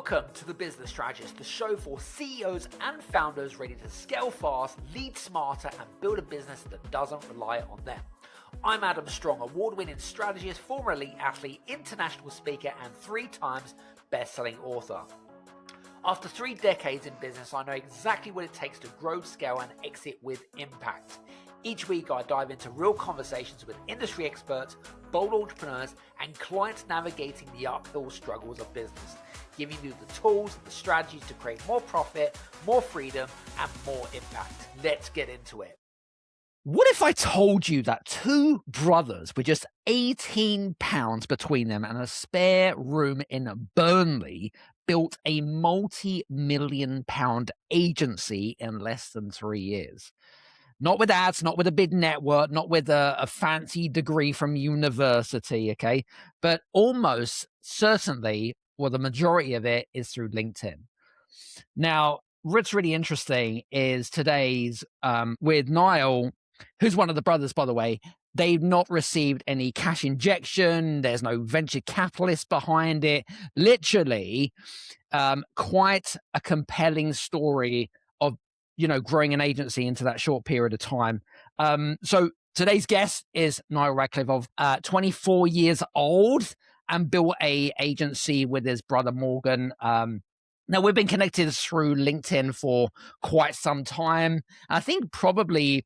Welcome to The Business Strategist, the show for CEOs and founders ready to scale fast, lead smarter, and build a business that doesn't rely on them. I'm Adam Strong, award-winning strategist, former elite athlete, international speaker, and 3 times best-selling author. After 3 decades in business, I know exactly what it takes to grow, scale, and exit with impact. Each week, I dive into real conversations with industry experts, bold entrepreneurs, and clients navigating the uphill struggles of business, giving you the tools and the strategies to create more profit, more freedom, and more impact. Let's get into it. What if I told you that 2 brothers with just £18 between them and a spare room in Burnley built a multi-million pound agency in less than 3 years? Not with ads, not with a big network, not with a fancy degree from university, okay? But almost certainly, well, the majority of it is through LinkedIn. Now, what's really interesting is today's with Niall, who's one of the brothers, by the way. They've not received any cash injection. There's no venture capitalist behind it. Literally, quite a compelling story of, growing an agency into that short period of time. So today's guest is Niall Radcliffe, of 24 years old, and built a agency with his brother Morgan. Now, we've been connected through LinkedIn for quite some time. I think probably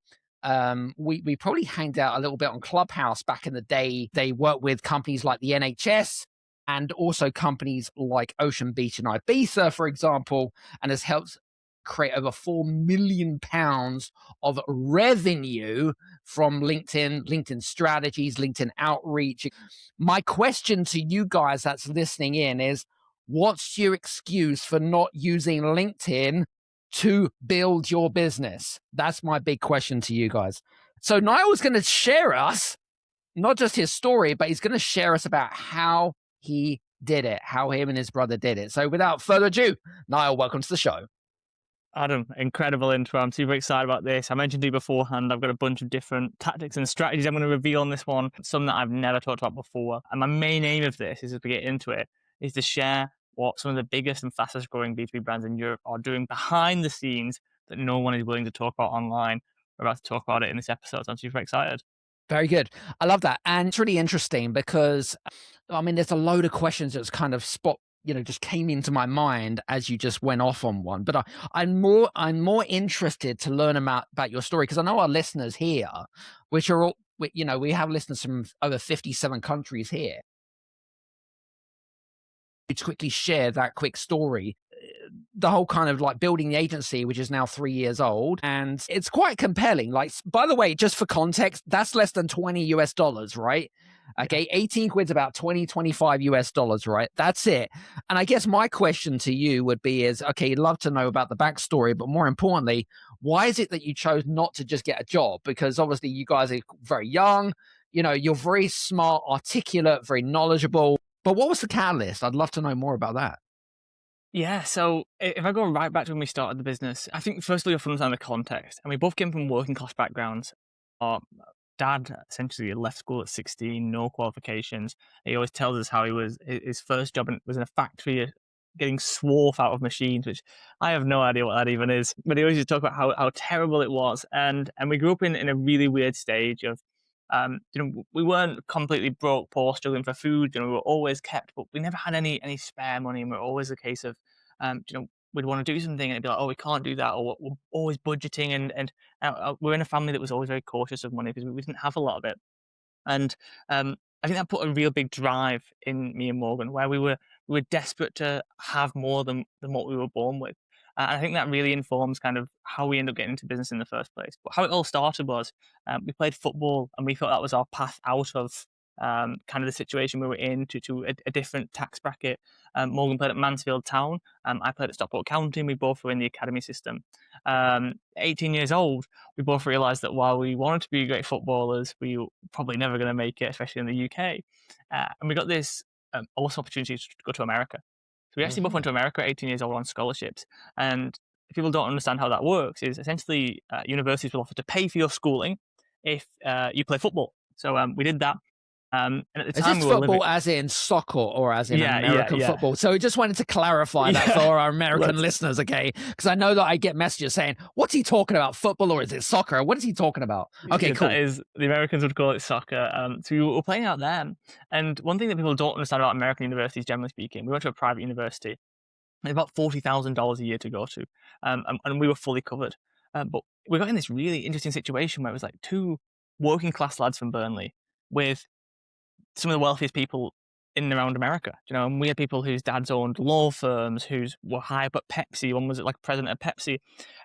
we probably hanged out a little bit on Clubhouse back in the day. They worked with companies like the NHS and also companies like Ocean Beach and Ibiza, for example, and has helped create over £4 million of revenue from LinkedIn strategies, LinkedIn outreach. My question to you guys that's listening in is, what's your excuse for not using LinkedIn to build your business? That's my big question to you guys. So Niall's going to share us, not just his story, but he's going to share us about how he did it, how him and his brother did it. So without further ado, Niall, welcome to the show. Adam, incredible intro. I'm super excited about this. I mentioned to you beforehand, I've got a bunch of different tactics and strategies I'm going to reveal on this one, some that I've never talked about before. And my main aim of this is, as we get into it, is to share what some of the biggest and fastest growing B2B brands in Europe are doing behind the scenes that no one is willing to talk about online. We're about to talk about it in this episode, so I'm super excited. Very good. I love that. And it's really interesting because, there's a load of questions that's kind of just came into my mind as you just went off on one. But I'm more interested to learn about your story, because I know our listeners here, which are all, we have listeners from over 57 countries here. To quickly share that quick story, the whole kind of like building the agency, which is now 3 years old, and it's quite compelling. Like, by the way, just for context, that's less than $20, right? Okay, 18 quid's about 25 US dollars, right? That's it. And I guess my question to you would be okay, you'd love to know about the backstory, but more importantly, why is it that you chose not to just get a job? Because obviously you guys are very young, you're very smart, articulate, very knowledgeable. But what was the catalyst? I'd love to know more about that. Yeah, so if I go right back to when we started the business, I think firstly you have to understand the context. And we both came from working class backgrounds. Our dad essentially left school at 16, no qualifications. He always tells us how his first job was in a factory getting swarf out of machines, which I have no idea what that even is. But he always used to talk about how terrible it was. And we grew up in a really weird stage of, we weren't completely broke, poor, struggling for food. We were always kept, but we never had any spare money. And we're always a case of, we'd want to do something and it'd be like, oh, we can't do that. Or we're always budgeting. And we're in a family that was always very cautious of money because we didn't have a lot of it. And I think that put a real big drive in me and Morgan, where we were desperate to have more than what we were born with. And I think that really informs kind of how we end up getting into business in the first place. But how it all started was we played football, and we thought that was our path out of kind of the situation we were in to a different tax bracket. Morgan played at Mansfield Town. I played at Stockport County. We both were in the academy system. 18 years old, we both realised that while we wanted to be great footballers, we were probably never going to make it, especially in the UK. And we got this awesome opportunity to go to America. So we actually both went to America at 18 years old on scholarships. And if people don't understand how that works, is essentially universities will offer to pay for your schooling if you play football. So we did that. And at the Is time this we were living. football as in soccer or as in Yeah, American yeah. football? So we just wanted to clarify that Yeah. for our American Let's- listeners, okay? Because I know that I get messages saying, what's he talking about, football or is it soccer? What is he talking about? Okay, Yeah, cool. that is, the Americans would call it soccer. So we were playing out there, and one thing that people don't understand about American universities, generally speaking, we went to a private university. It's about $40,000 a year to go to, and we were fully covered. But we got in this really interesting situation where it was like two working class lads from Burnley with some of the wealthiest people in and around America. You know, and we had people whose dads owned law firms, who's were high up at Pepsi. One was like president of Pepsi,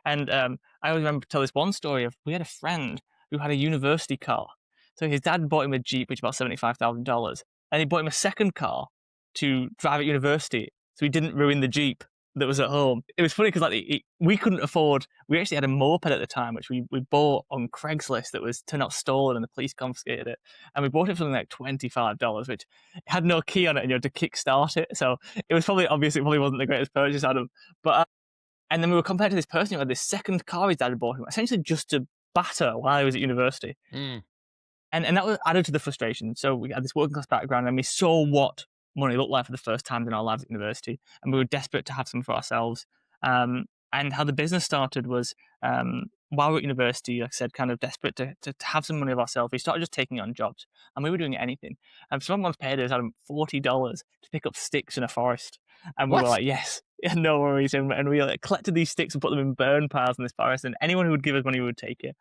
and I always remember to tell this one story of we had a friend who had a university car. So his dad bought him a Jeep, which is about $75,000, and he bought him a second car to drive at university, so he didn't ruin the Jeep that was at home. It was funny because like we couldn't afford. We actually had a moped at the time, which we bought on Craigslist that was turned out stolen, and the police confiscated it. And we bought it for something like $25, which had no key on it, and you had to kickstart it. So it was probably obvious it probably wasn't the greatest purchase, Adam. But and then we were compared to this person who had this second car his dad had bought him, essentially just to batter while he was at university. And that was added to the frustration. So we had this working class background, and we saw what money looked like for the first time in our lives at university, and we were desperate to have some for ourselves. And how the business started was while we were at university, like I said, kind of desperate to have some money of ourselves. We started just taking on jobs, and we were doing anything. And someone once paid us $40 to pick up sticks in a forest, and we What? were like, yes. Yeah, no worries. And we like, collected these sticks and put them in burn piles in this forest, and anyone who would give us money, we would take it.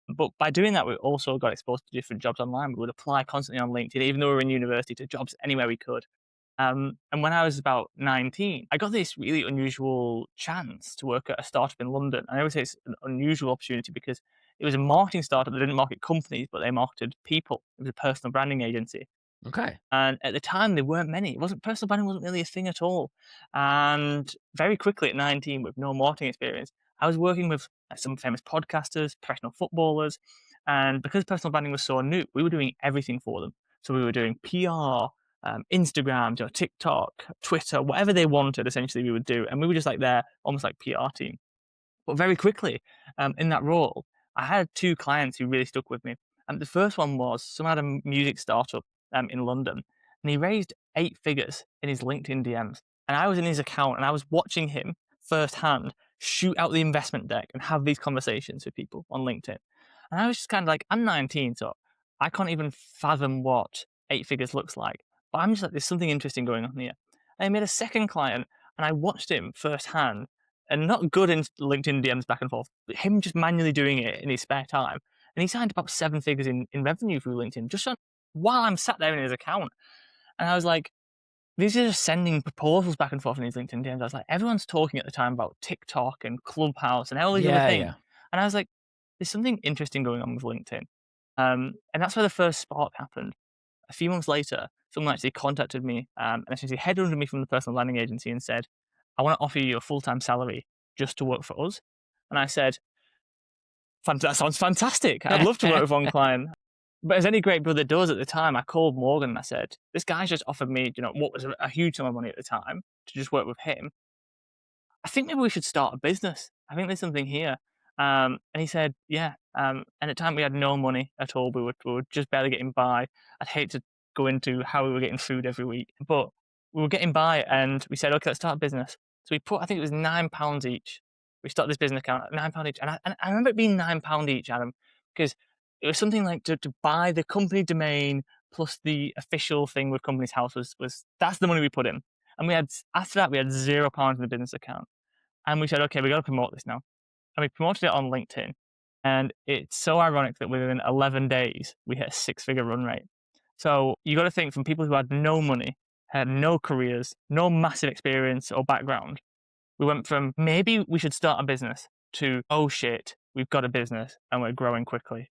But by doing that, we also got exposed to different jobs online. We would apply constantly on LinkedIn, even though we were in university, to jobs anywhere we could. And when I was about 19, I got this really unusual chance to work at a startup in London. And I always say it's an unusual opportunity because it was a marketing startup that didn't market companies, but they marketed people. It was a personal branding agency. Okay. And at the time, there weren't many. It wasn't Personal branding wasn't really a thing at all. And very quickly at 19, with no marketing experience, I was working with some famous podcasters, professional footballers, and because personal branding was so new, we were doing everything for them. So we were doing PR, Instagram, TikTok, Twitter, whatever they wanted. Essentially, we would do, and we were just like their almost like PR team. But very quickly, in that role, I had two clients who really stuck with me. And the first one was someone had a music startup in London, and he raised 8 figures in his LinkedIn DMs. And I was in his account, and I was watching him firsthand shoot out the investment deck and have these conversations with people on LinkedIn. And I was just kind of like, I'm 19, so I can't even fathom what 8 figures looks like. But I'm just like, there's something interesting going on here. And I made a second client, and I watched him firsthand, and not good in LinkedIn DMs back and forth, but him just manually doing it in his spare time. And he signed about 7 figures in revenue through LinkedIn just while I'm sat there in his account. And I was like, these are just sending proposals back and forth in his LinkedIn DMs. I was like, everyone's talking at the time about TikTok and Clubhouse and all these other things. Yeah. And I was like, there's something interesting going on with LinkedIn. And that's where the first spark happened. A few months later, someone actually contacted me and essentially headhunted me from the personal landing agency and said, I want to offer you a full-time salary just to work for us. And I said, that sounds fantastic. I'd love to work with one client. But as any great brother does at the time, I called Morgan and I said, this guy's just offered me, what was a huge sum of money at the time to just work with him. I think maybe we should start a business. I think there's something here. And he said, yeah. And at the time we had no money at all. We were just barely getting by. I'd hate to go into how we were getting food every week, but we were getting by, and we said, okay, let's start a business. So we put, I think it was £9 each. We started this business account at £9 each. And I remember it being £9 each, Adam, because it was something like to buy the company domain plus the official thing with Company's House was that's the money we put in. And after that, we had £0 in the business account. And we said, okay, we got to promote this now. And we promoted it on LinkedIn. And it's so ironic that within 11 days, we hit a 6-figure run rate. So you got to think, from people who had no money, had no careers, no massive experience or background, we went from maybe we should start a business to, oh shit, we've got a business and we're growing quickly.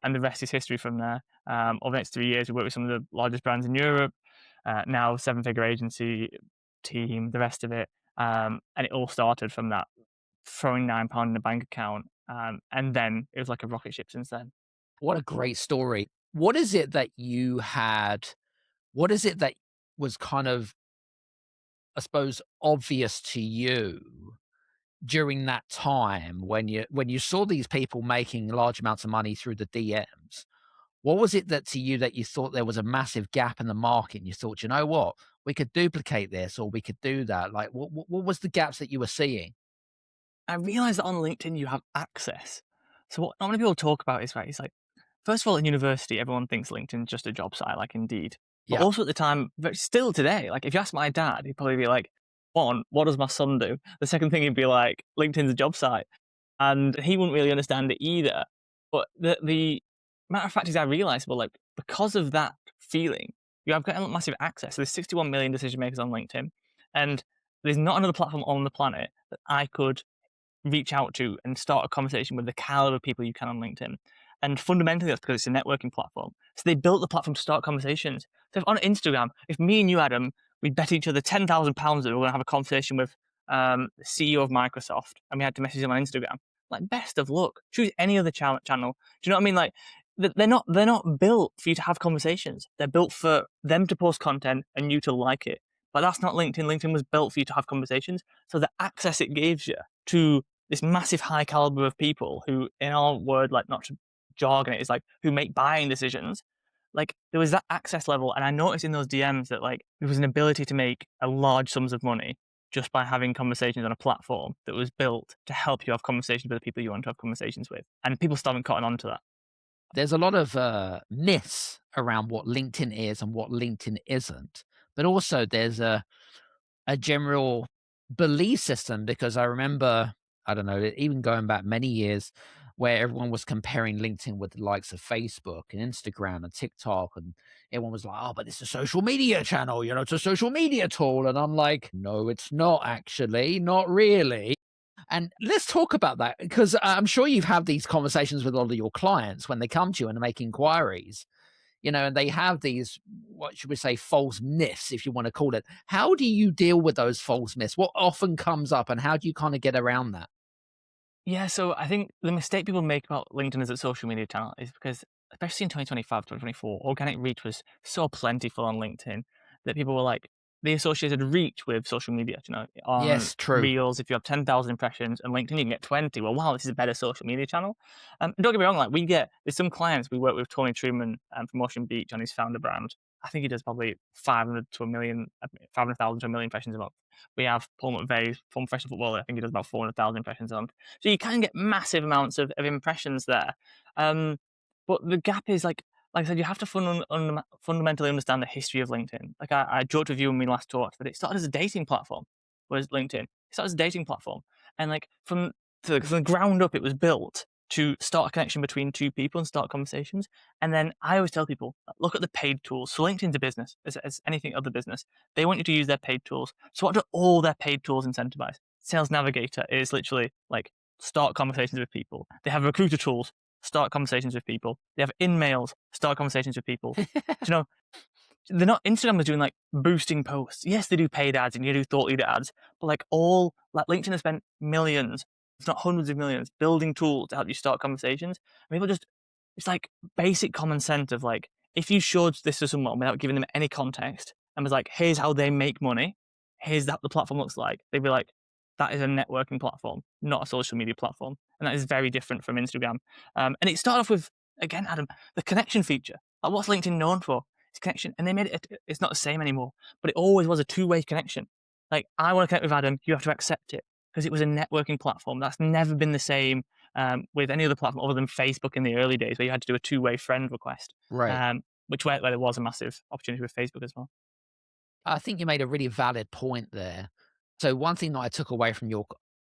And the rest is history from there. Over the next 3 years, we worked with some of the largest brands in Europe, now 7-figure agency team, the rest of it. And it all started from that, throwing £9 in the bank account. And then it was like a rocket ship since then. What a great story. What is it that you had? What is it that was kind of, I suppose, obvious to you during that time when you saw these people making large amounts of money through the DMs? What was it that to you that you thought there was a massive gap in the market and you thought, you know what, we could duplicate this or we could do that? Like, what was the gaps that you were seeing? I realized that on LinkedIn you have access. So what not many people talk about is, right, it's like, first of all, in university, everyone thinks LinkedIn's just a job site, like Indeed. But Yeah. also at the time, but still today, like if you ask my dad, he'd probably be like, one, what does my son do? The second thing he'd be like, LinkedIn's a job site. And he wouldn't really understand it either. But the matter of fact is I realized, well, like, because of that feeling, you have got massive access. So there's 61 million decision makers on LinkedIn. And there's not another platform on the planet that I could reach out to and start a conversation with the caliber of people you can on LinkedIn. And fundamentally, that's because it's a networking platform. So they built the platform to start conversations. So if on Instagram, if me and you, Adam, we bet each other £10,000 that we are going to have a conversation with the CEO of Microsoft, and we had to message him on Instagram, like, best of luck. Choose any other channel. Do you know what I mean? Like, they're not built for you to have conversations. They're built for them to post content and you to like it. But that's not LinkedIn. LinkedIn was built for you to have conversations. So the access it gives you to this massive high caliber of people who, in our word, like, not to jargon it, is like who make buying decisions. Like, there was that access level, and I noticed in those DMs that, like, there was an ability to make a large sums of money just by having conversations on a platform that was built to help you have conversations with the people you want to have conversations with. And people still haven't cotton on to that. There's a lot of myths around what LinkedIn is and what LinkedIn isn't, but also there's a general belief system, because I remember, I don't know, even going back many years where everyone was comparing LinkedIn with the likes of Facebook and Instagram and TikTok, and everyone was like, oh, but it's a social media channel, you know, it's a social media tool. And I'm like, no, it's not actually, not really. And let's talk about that, because I'm sure you've had these conversations with a lot of your clients when they come to you and make inquiries, you know, and they have these, what should we say, false myths, if you want to call it. How do you deal with those false myths? What often comes up and how do you kind of get around that? Yeah, so I think the mistake people make about LinkedIn as a social media channel is because, especially in 2025, 2024, organic reach was so plentiful on LinkedIn that people were like, they associated reach with social media. You know, on Yes, true. Reels, if you have 10,000 impressions, and LinkedIn, you can get 20. Well, wow, this is a better social media channel. Don't get me wrong, like, there's some clients we work with, Tony Truman from Ocean Beach on his founder brand. I think he does probably 500,000 to a million impressions a month. We have Paul McVeigh, former professional footballer. I think he does about 400,000 impressions a month. So you can get massive amounts of impressions there. But the gap is, like I said, you have to fundamentally understand the history of LinkedIn. Like I joked with you when we last talked that it started as a dating platform, whereas LinkedIn, it started as a dating platform. And like from the ground up, it was built to start a connection between two people and start conversations. And then I always tell people, look at the paid tools. So LinkedIn's a business, as anything other business. They want you to use their paid tools. So what do all their paid tools incentivize? Sales Navigator is literally like, start conversations with people. They have recruiter tools, start conversations with people. They have in-mails, start conversations with people. You know, they're not, Instagram is doing like boosting posts. Yes, they do paid ads and you do thought leader ads, but like LinkedIn has spent millions, if not hundreds of millions, building tools to help you start conversations. And people just, it's like basic common sense of like, if you showed this to someone without giving them any context and was like, here's how they make money, here's what the platform looks like, they'd be like, that is a networking platform, not a social media platform. And that is very different from Instagram. And it started off with, again, Adam, the connection feature. Like, what's LinkedIn known for? It's connection. And they made it's not the same anymore, but it always was a two-way connection. Like, I want to connect with Adam, you have to accept it, because it was a networking platform. That's never been the same with any other platform other than Facebook in the early days, where you had to do a two-way friend request. Right. Where there was a massive opportunity with Facebook as well. I think you made a really valid point there. So one thing that I took away from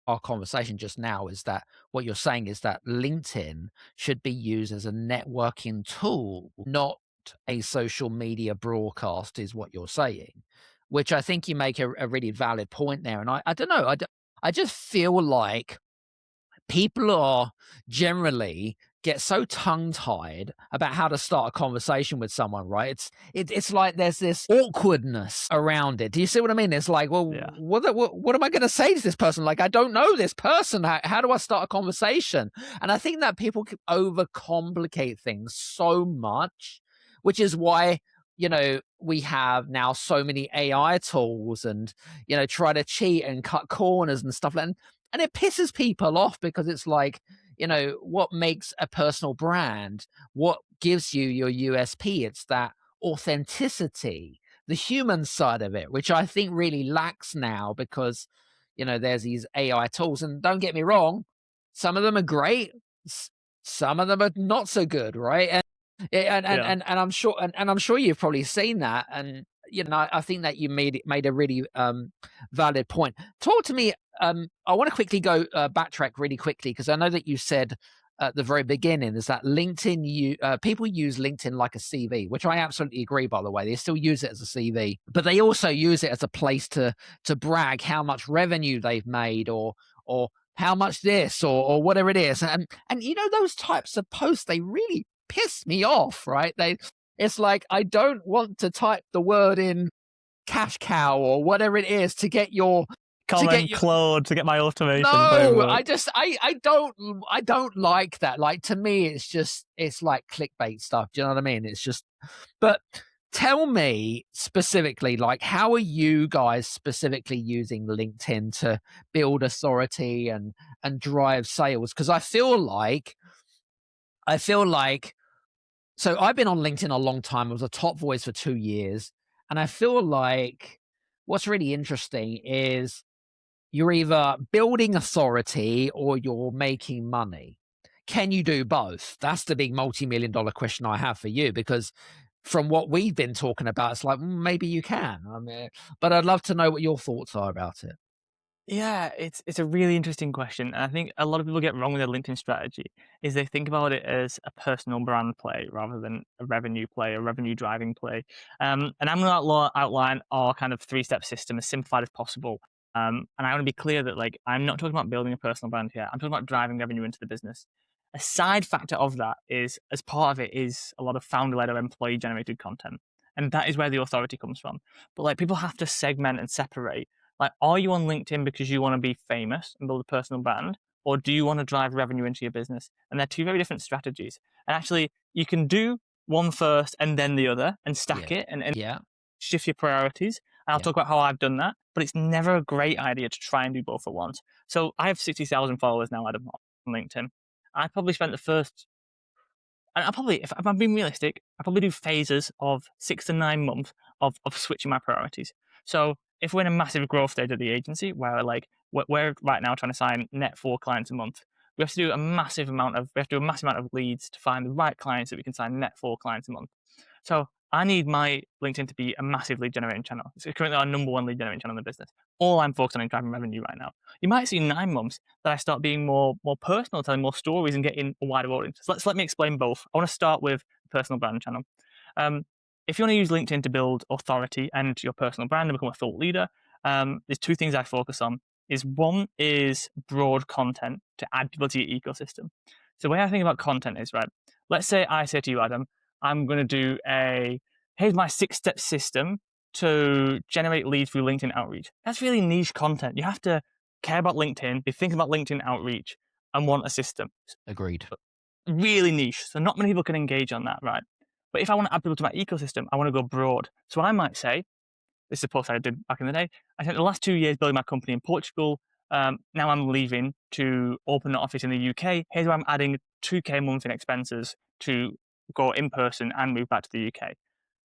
our conversation just now is that what you're saying is that LinkedIn should be used as a networking tool, not a social media broadcast, is what you're saying, which I think you make a really valid point there. And I don't know, I just feel like people are generally get so tongue-tied about how to start a conversation with someone, right? It's like there's this awkwardness around it. Do you see what I mean? It's like, well, Yeah. what am I going to say to this person? Like, I don't know this person. How do I start a conversation? And I think that people overcomplicate things so much, which is why, you know, we have now so many AI tools and, you know, try to cheat and cut corners and stuff like that. And it pisses people off because it's like, what makes a personal brand, what gives you your USP. It's that authenticity, the human side of it, which I think really lacks now because, there's these AI tools. And don't get me wrong, some of them are great, some of them are not so good, right? And I'm sure, and I'm sure you've probably seen that. And I think that you made a really valid point. Talk to me. I want to quickly go backtrack really quickly, because I know that you said at the very beginning is that LinkedIn, people use LinkedIn like a CV, which I absolutely agree. By the way, they still use it as a CV, but they also use it as a place to brag how much revenue they've made, or how much this, or whatever it is. And those types of posts, they really piss me off, right? It's like, I don't want to type the word in cash cow or whatever it is to get your Claude to get my automation. No, I don't like that. Like, to me, it's like clickbait stuff. Do you know what I mean? It's just, but tell me specifically, like, how are you guys specifically using LinkedIn to build authority and drive sales? Because I feel like, so I've been on LinkedIn a long time. I was a top voice for 2 years. And I feel like what's really interesting is you're either building authority or you're making money. Can you do both? That's the big multi-million-dollar question I have for you, because from what we've been talking about, it's like, maybe you can. I mean, but I'd love to know what your thoughts are about it. Yeah, it's a really interesting question. And I think a lot of people get wrong with their LinkedIn strategy is they think about it as a personal brand play rather than a revenue play, a revenue driving play. And I'm going to outline our kind of 3-step system as simplified as possible. And I want to be clear that, like, I'm not talking about building a personal brand here. I'm talking about driving revenue into the business. A side factor of that is, as part of it, is a lot of founder-led or employee-generated content. And that is where the authority comes from. But, like, people have to segment and separate. Like, are you on LinkedIn because you want to be famous and build a personal brand? Or do you want to drive revenue into your business? And they're two very different strategies. And actually, you can do one first and then the other and stack it and shift your priorities. And I'll talk about how I've done that. But it's never a great idea to try and do both at once. So I have 60,000 followers now, Adam, on LinkedIn. I probably spent the first, and I'll probably, if I'm being realistic, I probably do phases of 6 to 9 months of switching my priorities. So if we're in a massive growth stage at the agency where, like, we're right now trying to sign net 4 clients a month, we have to do a massive amount of leads to find the right clients that we can sign net 4 clients a month. So I need my LinkedIn to be a massive lead generating channel. It's currently our number 1 lead generating channel in the business. All I'm focused on is driving revenue right now. You might see 9 months that I start being more personal, telling more stories and getting a wider audience. So let me explain both. I want to start with the personal brand channel. If you want to use LinkedIn to build authority and your personal brand and become a thought leader, there's 2 things I focus on. One is broad content to add people to your ecosystem. So the way I think about content is, right, let's say I say to you, Adam, I'm going to do here's my 6-step system to generate leads through LinkedIn outreach. That's really niche content. You have to care about LinkedIn, be thinking about LinkedIn outreach, and want a system. Agreed. Really niche. So not many people can engage on that, right? But if I want to add people to my ecosystem, I want to go broad. So I might say, this is a post I did back in the day, I spent the last 2 years building my company in Portugal. Now I'm leaving to open an office in the UK. Here's where I'm adding 2K a month in expenses to go in person and move back to the UK.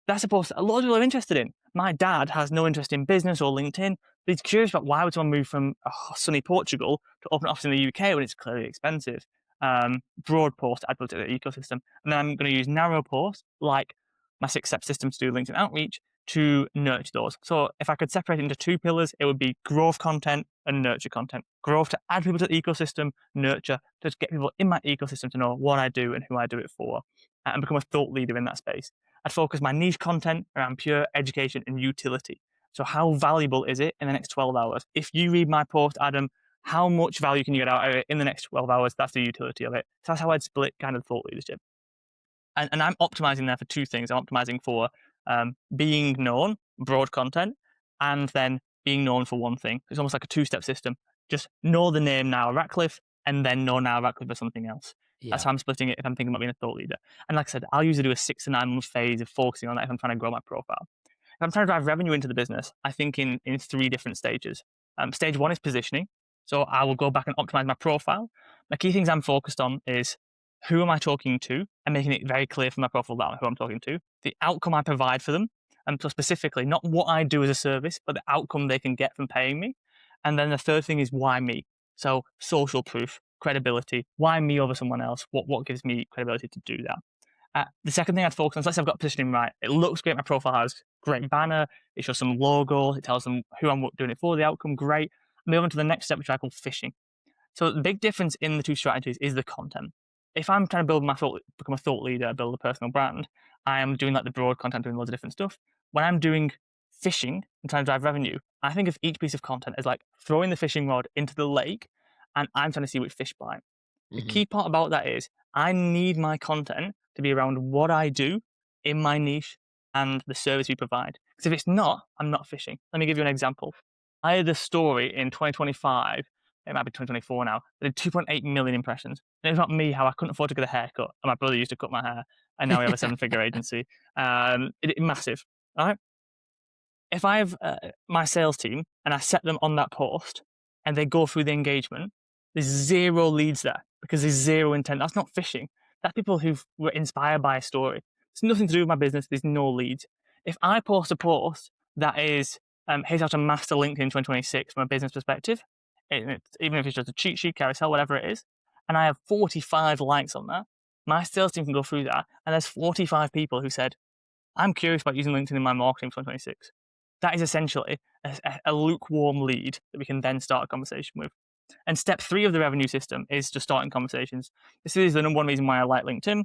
That's a post a lot of people are interested in. My dad has no interest in business or LinkedIn, but he's curious about why would someone move from sunny Portugal to open an office in the UK when it's clearly expensive. Broad post to add to the ecosystem. And then I'm going to use narrow posts like my 6-step system to do LinkedIn outreach to nurture those. So if I could separate it into 2 pillars, it would be growth content and nurture content. Growth to add people to the ecosystem, nurture to get people in my ecosystem to know what I do and who I do it for, and become a thought leader in that space. I'd focus my niche content around pure education and utility. So how valuable is it in the next 12 hours? If you read my post, Adam, how much value can you get out of it in the next 12 hours? That's the utility of it. So that's how I'd split kind of thought leadership. And I'm optimizing there for 2 things. I'm optimizing for being known, broad content, and then being known for one thing. It's almost like a 2-step system. Just know the name Niall Ratcliffe, and then know Niall Ratcliffe for something else. Yeah. That's how I'm splitting it if I'm thinking about being a thought leader. And like I said, I'll usually do a 6 to 9 month phase of focusing on that if I'm trying to grow my profile. If I'm trying to drive revenue into the business, I think in 3 different stages. Stage 1 is positioning. So I will go back and optimize my profile. The key things I'm focused on is who am I talking to and making it very clear for my profile that who I'm talking to, the outcome I provide for them, and so specifically not what I do as a service, but the outcome they can get from paying me. And then the third thing is why me. So social proof, credibility, why me over someone else? What gives me credibility to do that? The second thing I'd focus on is, let's say I've got positioning right. It looks great. My profile has great banner. It shows some logo. It tells them who I'm doing it for, the outcome, great. Move on to the next step, which I call fishing. So the big difference in the two strategies is the content. If I'm trying to become a thought leader, build a personal brand, I am doing like the broad content, doing loads of different stuff. When I'm doing fishing and trying to drive revenue, I think of each piece of content as like throwing the fishing rod into the lake, and I'm trying to see which fish bite. The key part about that is I need my content to be around what I do in my niche and the service we provide. Because if it's not, I'm not fishing. Let me give you an example. I had a story in 2025, it might be 2024 now, that did 2.8 million impressions. And it was not me how I couldn't afford to get a haircut, and my brother used to cut my hair, and now we have a 7-figure agency. Massive, all right? If I have my sales team and I set them on that post and they go through the engagement, there's 0 leads there because there's 0 intent. That's not fishing. That's people who were inspired by a story. It's nothing to do with my business. There's no leads. If I post a post that is, here's how to master LinkedIn in 2026 from a business perspective, even if it's just a cheat sheet, carousel, whatever it is, and I have 45 likes on that, my sales team can go through that, and there's 45 people who said, I'm curious about using LinkedIn in my marketing for 2026. That is essentially a lukewarm lead that we can then start a conversation with. And step 3 of the revenue system is just starting conversations. This is the number one reason why I like LinkedIn.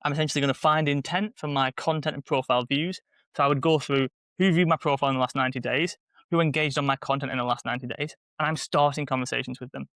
I'm essentially going to find intent from my content and profile views. So I would go through who viewed my profile in the last 90 days, who engaged on my content in the last 90 days, and I'm starting conversations with them.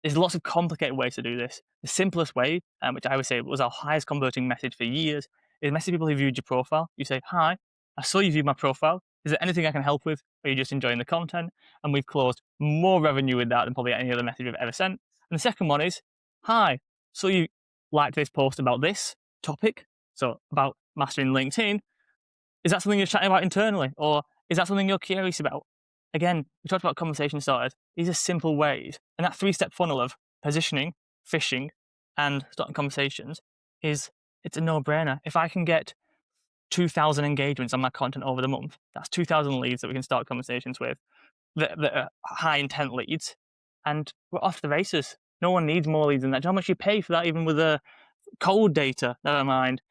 There's lots of complicated ways to do this. The simplest way, which I would say was our highest converting message for years, is message people who viewed your profile. You say, hi, I saw you viewed my profile. Is there anything I can help with? Or are you just enjoying the content? And we've closed more revenue with that than probably any other message we've ever sent. And the second one is, hi, so you liked this post about this topic, so about mastering LinkedIn. Is that something you're chatting about internally? Or is that something you're curious about? Again, we talked about conversation starters. These are simple ways. And that 3-step funnel of positioning, fishing, and starting conversations it's a no-brainer. If I can get 2,000 engagements on my content over the month, that's 2,000 leads that we can start conversations with that are high intent leads, and we're off the races. No one needs more leads than that. How much you pay for that, even with the cold data, never mind.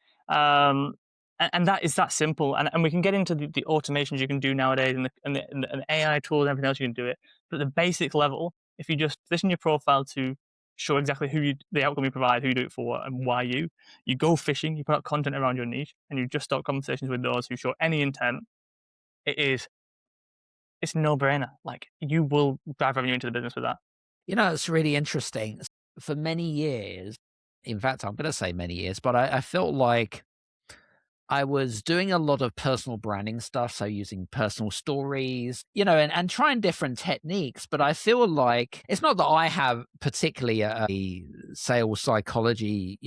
And that is that simple. And we can get into the automations you can do nowadays and the AI tools and everything else you can do it. But at the basic level, if you just position your profile to show exactly the outcome you provide, who you do it for, and why you go fishing, you put out content around your niche, and you just start conversations with those who show any intent, it's a no-brainer. Like, you will drive revenue into the business with that. You know, it's really interesting. For many years, in fact, I'm going to say many years, but I felt like I was doing a lot of personal branding stuff, so using personal stories, and trying different techniques. But I feel like it's not that I have particularly a sales psychology,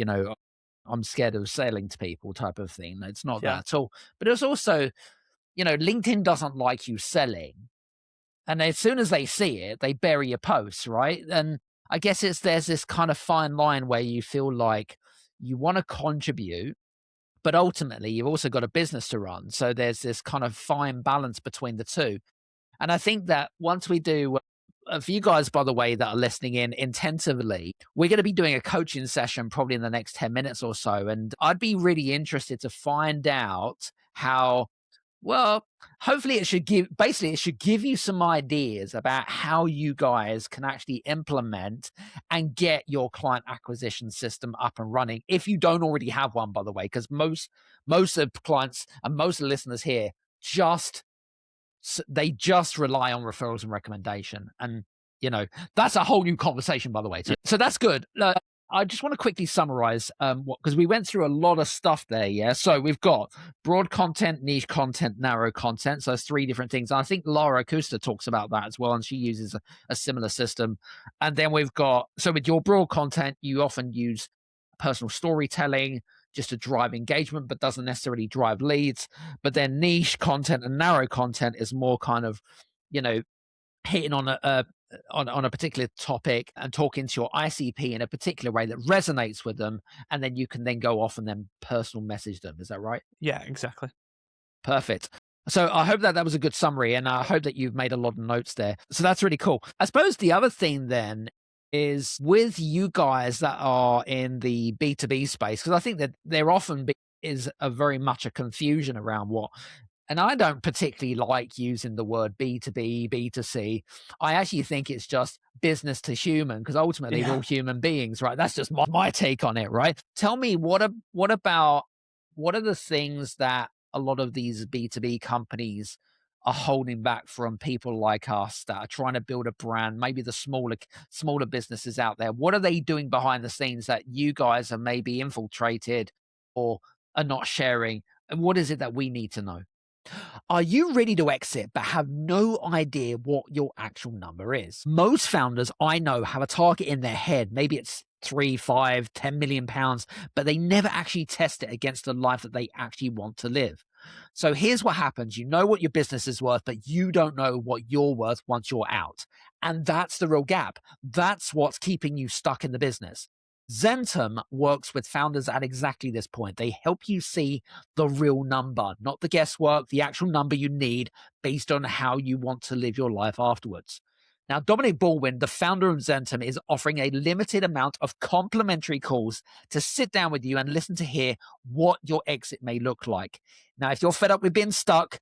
I'm scared of selling to people type of thing. It's not that at all. But it's also, LinkedIn doesn't like you selling. And as soon as they see it, they bury your posts, right? And I guess there's this kind of fine line where you feel like you want to contribute, but ultimately you've also got a business to run. So there's this kind of fine balance between the two. And I think that once we do, for you guys, by the way, that are listening in intensively, we're going to be doing a coaching session probably in the next 10 minutes or so. And I'd be really interested to find out how, well, hopefully it should give you some ideas about how you guys can actually implement and get your client acquisition system up and running. If you don't already have one, by the way, because most of the clients and most of the listeners here they just rely on referrals and recommendation. And, that's a whole new conversation, by the way. So that's good. I just want to quickly summarize because we went through a lot of stuff there. Yeah. So we've got broad content, niche content, narrow content. So it's 3 different things. And I think Lara Acosta talks about that as well. And she uses a similar system. And then we've got, so with your broad content, you often use personal storytelling just to drive engagement, but doesn't necessarily drive leads. But then niche content and narrow content is more kind of, hitting on on a particular topic and talking to your ICP in a particular way that resonates with them, and then you can then go off and then personal message them. Is that right? Yeah, exactly. Perfect. So I hope that that was a good summary, and I hope that you've made a lot of notes there. So that's really cool. I suppose the other thing then is with you guys that are in the B2B space, because I think that there often is a very much a confusion around what, and I don't particularly like using the word B2B, B2C. I actually think it's just business to human, because ultimately we're all human beings, right? That's just my take on it, right? Tell me, what are the things that a lot of these B2B companies are holding back from people like us that are trying to build a brand, maybe the smaller businesses out there? What are they doing behind the scenes that you guys have maybe infiltrated or are not sharing? And what is it that we need to know? Are you ready to exit but have no idea what your actual number is? Most founders I know have a target in their head. Maybe it's 3, 5, 10 million pounds, but they never actually test it against the life that they actually want to live. So here's what happens. You know what your business is worth, but you don't know what you're worth once you're out. And that's the real gap. That's what's keeping you stuck in the business. Zentum works with founders at exactly this point. They help you see the real number, not the guesswork, the actual number you need based on how you want to live your life afterwards. Now, Dominic Baldwin, the founder of Zentum, is offering a limited amount of complimentary calls to sit down with you and listen to hear what your exit may look like. Now, if you're fed up with being stuck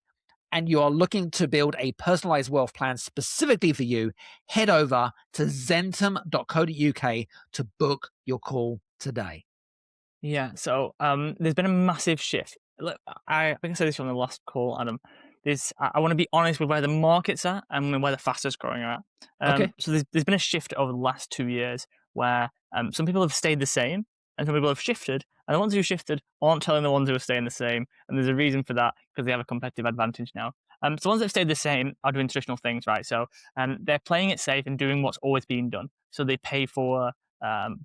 and you are looking to build a personalized wealth plan specifically for you, head over to zentum.co.uk to book your call today. Yeah, so there's been a massive shift. Look, I think I said this on the last call, Adam. I want to be honest with where the market's at and where the fastest growing are at. Okay. So there's been a shift over the last 2 years where some people have stayed the same and some people have shifted, and the ones who shifted aren't telling the ones who are staying the same, and there's a reason for that because they have a competitive advantage now. So the ones that have stayed the same are doing traditional things, right? So they're playing it safe and doing what's always been done. So they pay for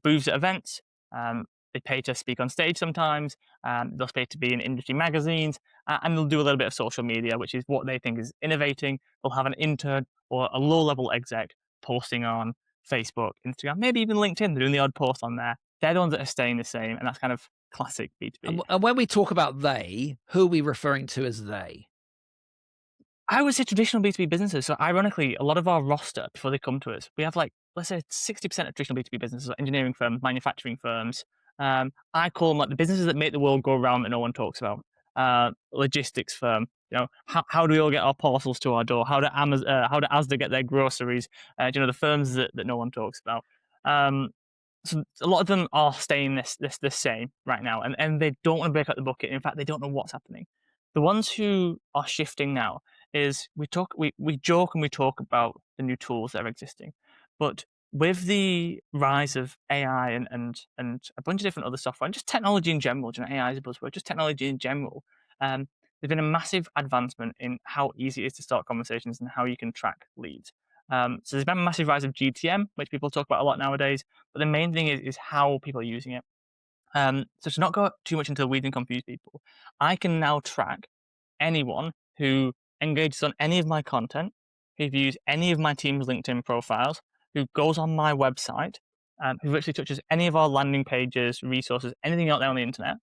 booths at events. They pay to speak on stage sometimes. They'll pay to be in industry magazines, and they'll do a little bit of social media, which is what they think is innovating. They'll have an intern or a low-level exec posting on Facebook, Instagram, maybe even LinkedIn. They're doing the odd post on there. They're the ones that are staying the same, and that's kind of classic B2B. And when we talk about they, who are we referring to as they? I would say traditional B2B businesses. So ironically, a lot of our roster, before they come to us, we have let's say 60% of traditional B2B businesses are engineering firms, manufacturing firms. I call them the businesses that make the world go round that no one talks about. Logistics firm. How do we all get our parcels to our door? How do Asda get their groceries? The firms that no one talks about. So a lot of them are staying the same right now, and they don't want to break out the bucket. In fact, they don't know what's happening. The ones who are shifting now is we joke and we talk about the new tools that are existing, but with the rise of AI and a bunch of different other software and just technology in general, AI is a buzzword, just technology in general, there's been a massive advancement in how easy it is to start conversations and how you can track leads. So there's been a massive rise of GTM, which people talk about a lot nowadays, but the main thing is how people are using it. So to not go too much into the weeds and confuse people, I can now track anyone who engages on any of my content, who views any of my team's LinkedIn profiles, who goes on my website, who virtually touches any of our landing pages, resources, anything out there on the internet.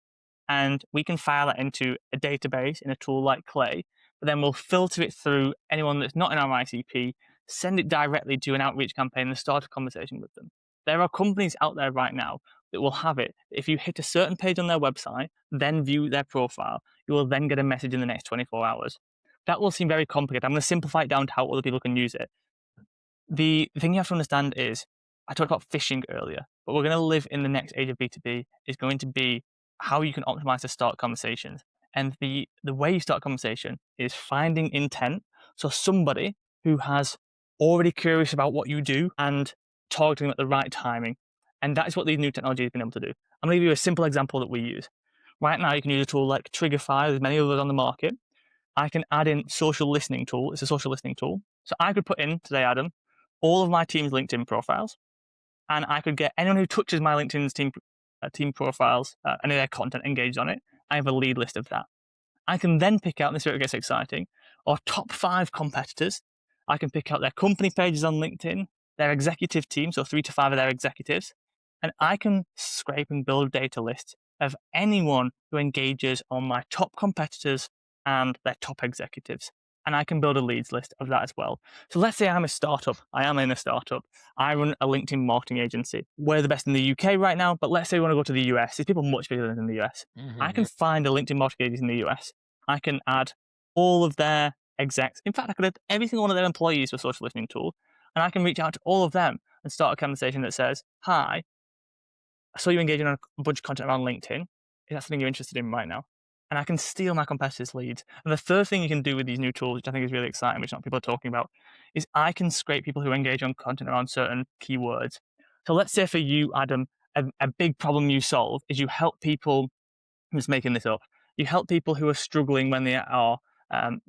And we can file that into a database in a tool like Clay, but then we'll filter it through anyone that's not in our ICP, send it directly to an outreach campaign and start a conversation with them. There are companies out there right now that will have it. If you hit a certain page on their website, then view their profile, you will then get a message in the next 24 hours. That will seem very complicated. I'm going to simplify it down to how other people can use it. The thing you have to understand is, I talked about phishing earlier, but we're going to live in the next age of B2B is going to be how you can optimize to start conversations. And the way you start a conversation is finding intent. So somebody who has already curious about what you do and targeting them at the right timing. And that is what these new technologies have been able to do. I'm going to give you a simple example that we use. Right now, you can use a tool like Triggerfy. There's many others on the market. I can add in social listening tool. It's a social listening tool. So I could put in today, Adam, all of my team's LinkedIn profiles, and I could get anyone who touches my LinkedIn's team profiles, any of their content engaged on it. I have a lead list of that. I can then pick out, and this is where it gets exciting, our top 5 competitors I can pick out their company pages on LinkedIn, their executive team, so 3 to 5 of their executives, and I can scrape and build a data list of anyone who engages on my top competitors and their top executives. And I can build a leads list of that as well. So let's say I'm a startup. I am in a startup. I run a LinkedIn marketing agency. We're the best in the UK right now, but let's say we want to go to the US. There's people much bigger than in the US. I can find a LinkedIn marketing agency in the US. I can add all of their execs. In fact, I could add every single one of their employees to a social listening tool, and I can reach out to all of them and start a conversation that says, "Hi, I saw you engaging on a bunch of content around LinkedIn. Is that something you're interested in right now?" And I can steal my competitors' leads. And the third thing you can do with these new tools, which I think is really exciting, which not people are talking about, is I can scrape people who engage on content around certain keywords. So let's say for you, Adam, a big problem you solve is you help people, I'm just making this up, you help people who are struggling when they're a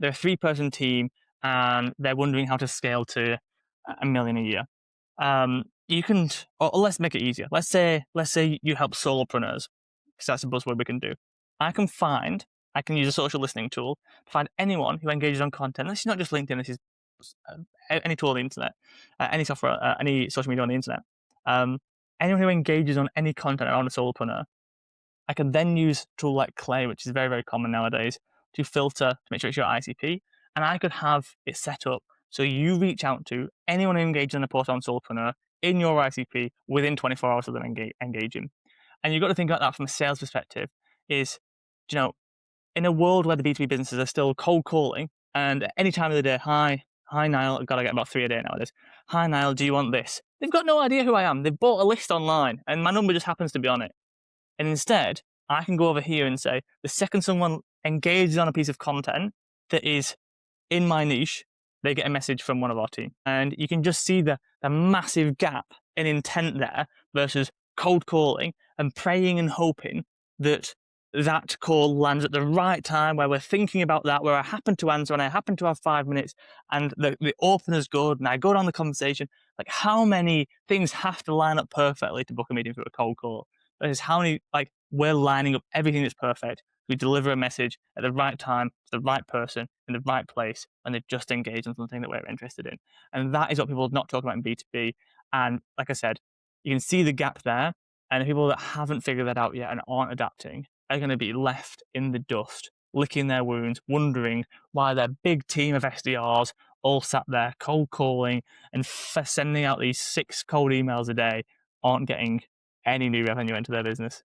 3-person team and they're wondering how to scale to $1 million a year. You can, or let's make it easier. Let's say you help solopreneurs, because that's a buzzword we can do. I can use a social listening tool to find anyone who engages on content. This is not just LinkedIn. This is any tool on the internet, any software, any social media on the internet. Anyone who engages on any content around a solopreneur. I can then use a tool like Clay, which is very, very common nowadays, to filter to make sure it's your ICP. And I could have it set up so you reach out to anyone who engages in a post on Solopreneur in your ICP within 24 hours of them engaging. And you've got to think about that from a sales perspective is, in a world where the B2B businesses are still cold calling and at any time of the day, hi Niall, I've got to get about 3 a day nowadays. Hi Niall, do you want this? They've got no idea who I am. They've bought a list online and my number just happens to be on it. And instead, I can go over here and say, the second someone engages on a piece of content that is in my niche, they get a message from one of our team. And you can just see the massive gap in intent there versus cold calling and praying and hoping that that call lands at the right time where we're thinking about that, where I happen to answer and I happen to have 5 minutes and the opener's good and I go down the conversation. Like, how many things have to line up perfectly to book a meeting for a cold call? Versus how many, we're lining up everything that's perfect. We deliver a message at the right time to the right person in the right place, and they just engage on something that we're interested in. And that is what people not talk about in B2B. And like I said, you can see the gap there. And the people that haven't figured that out yet and aren't adapting are going to be left in the dust, licking their wounds, wondering why their big team of SDRs all sat there cold calling and sending out these 6 cold emails a day aren't getting any new revenue into their business.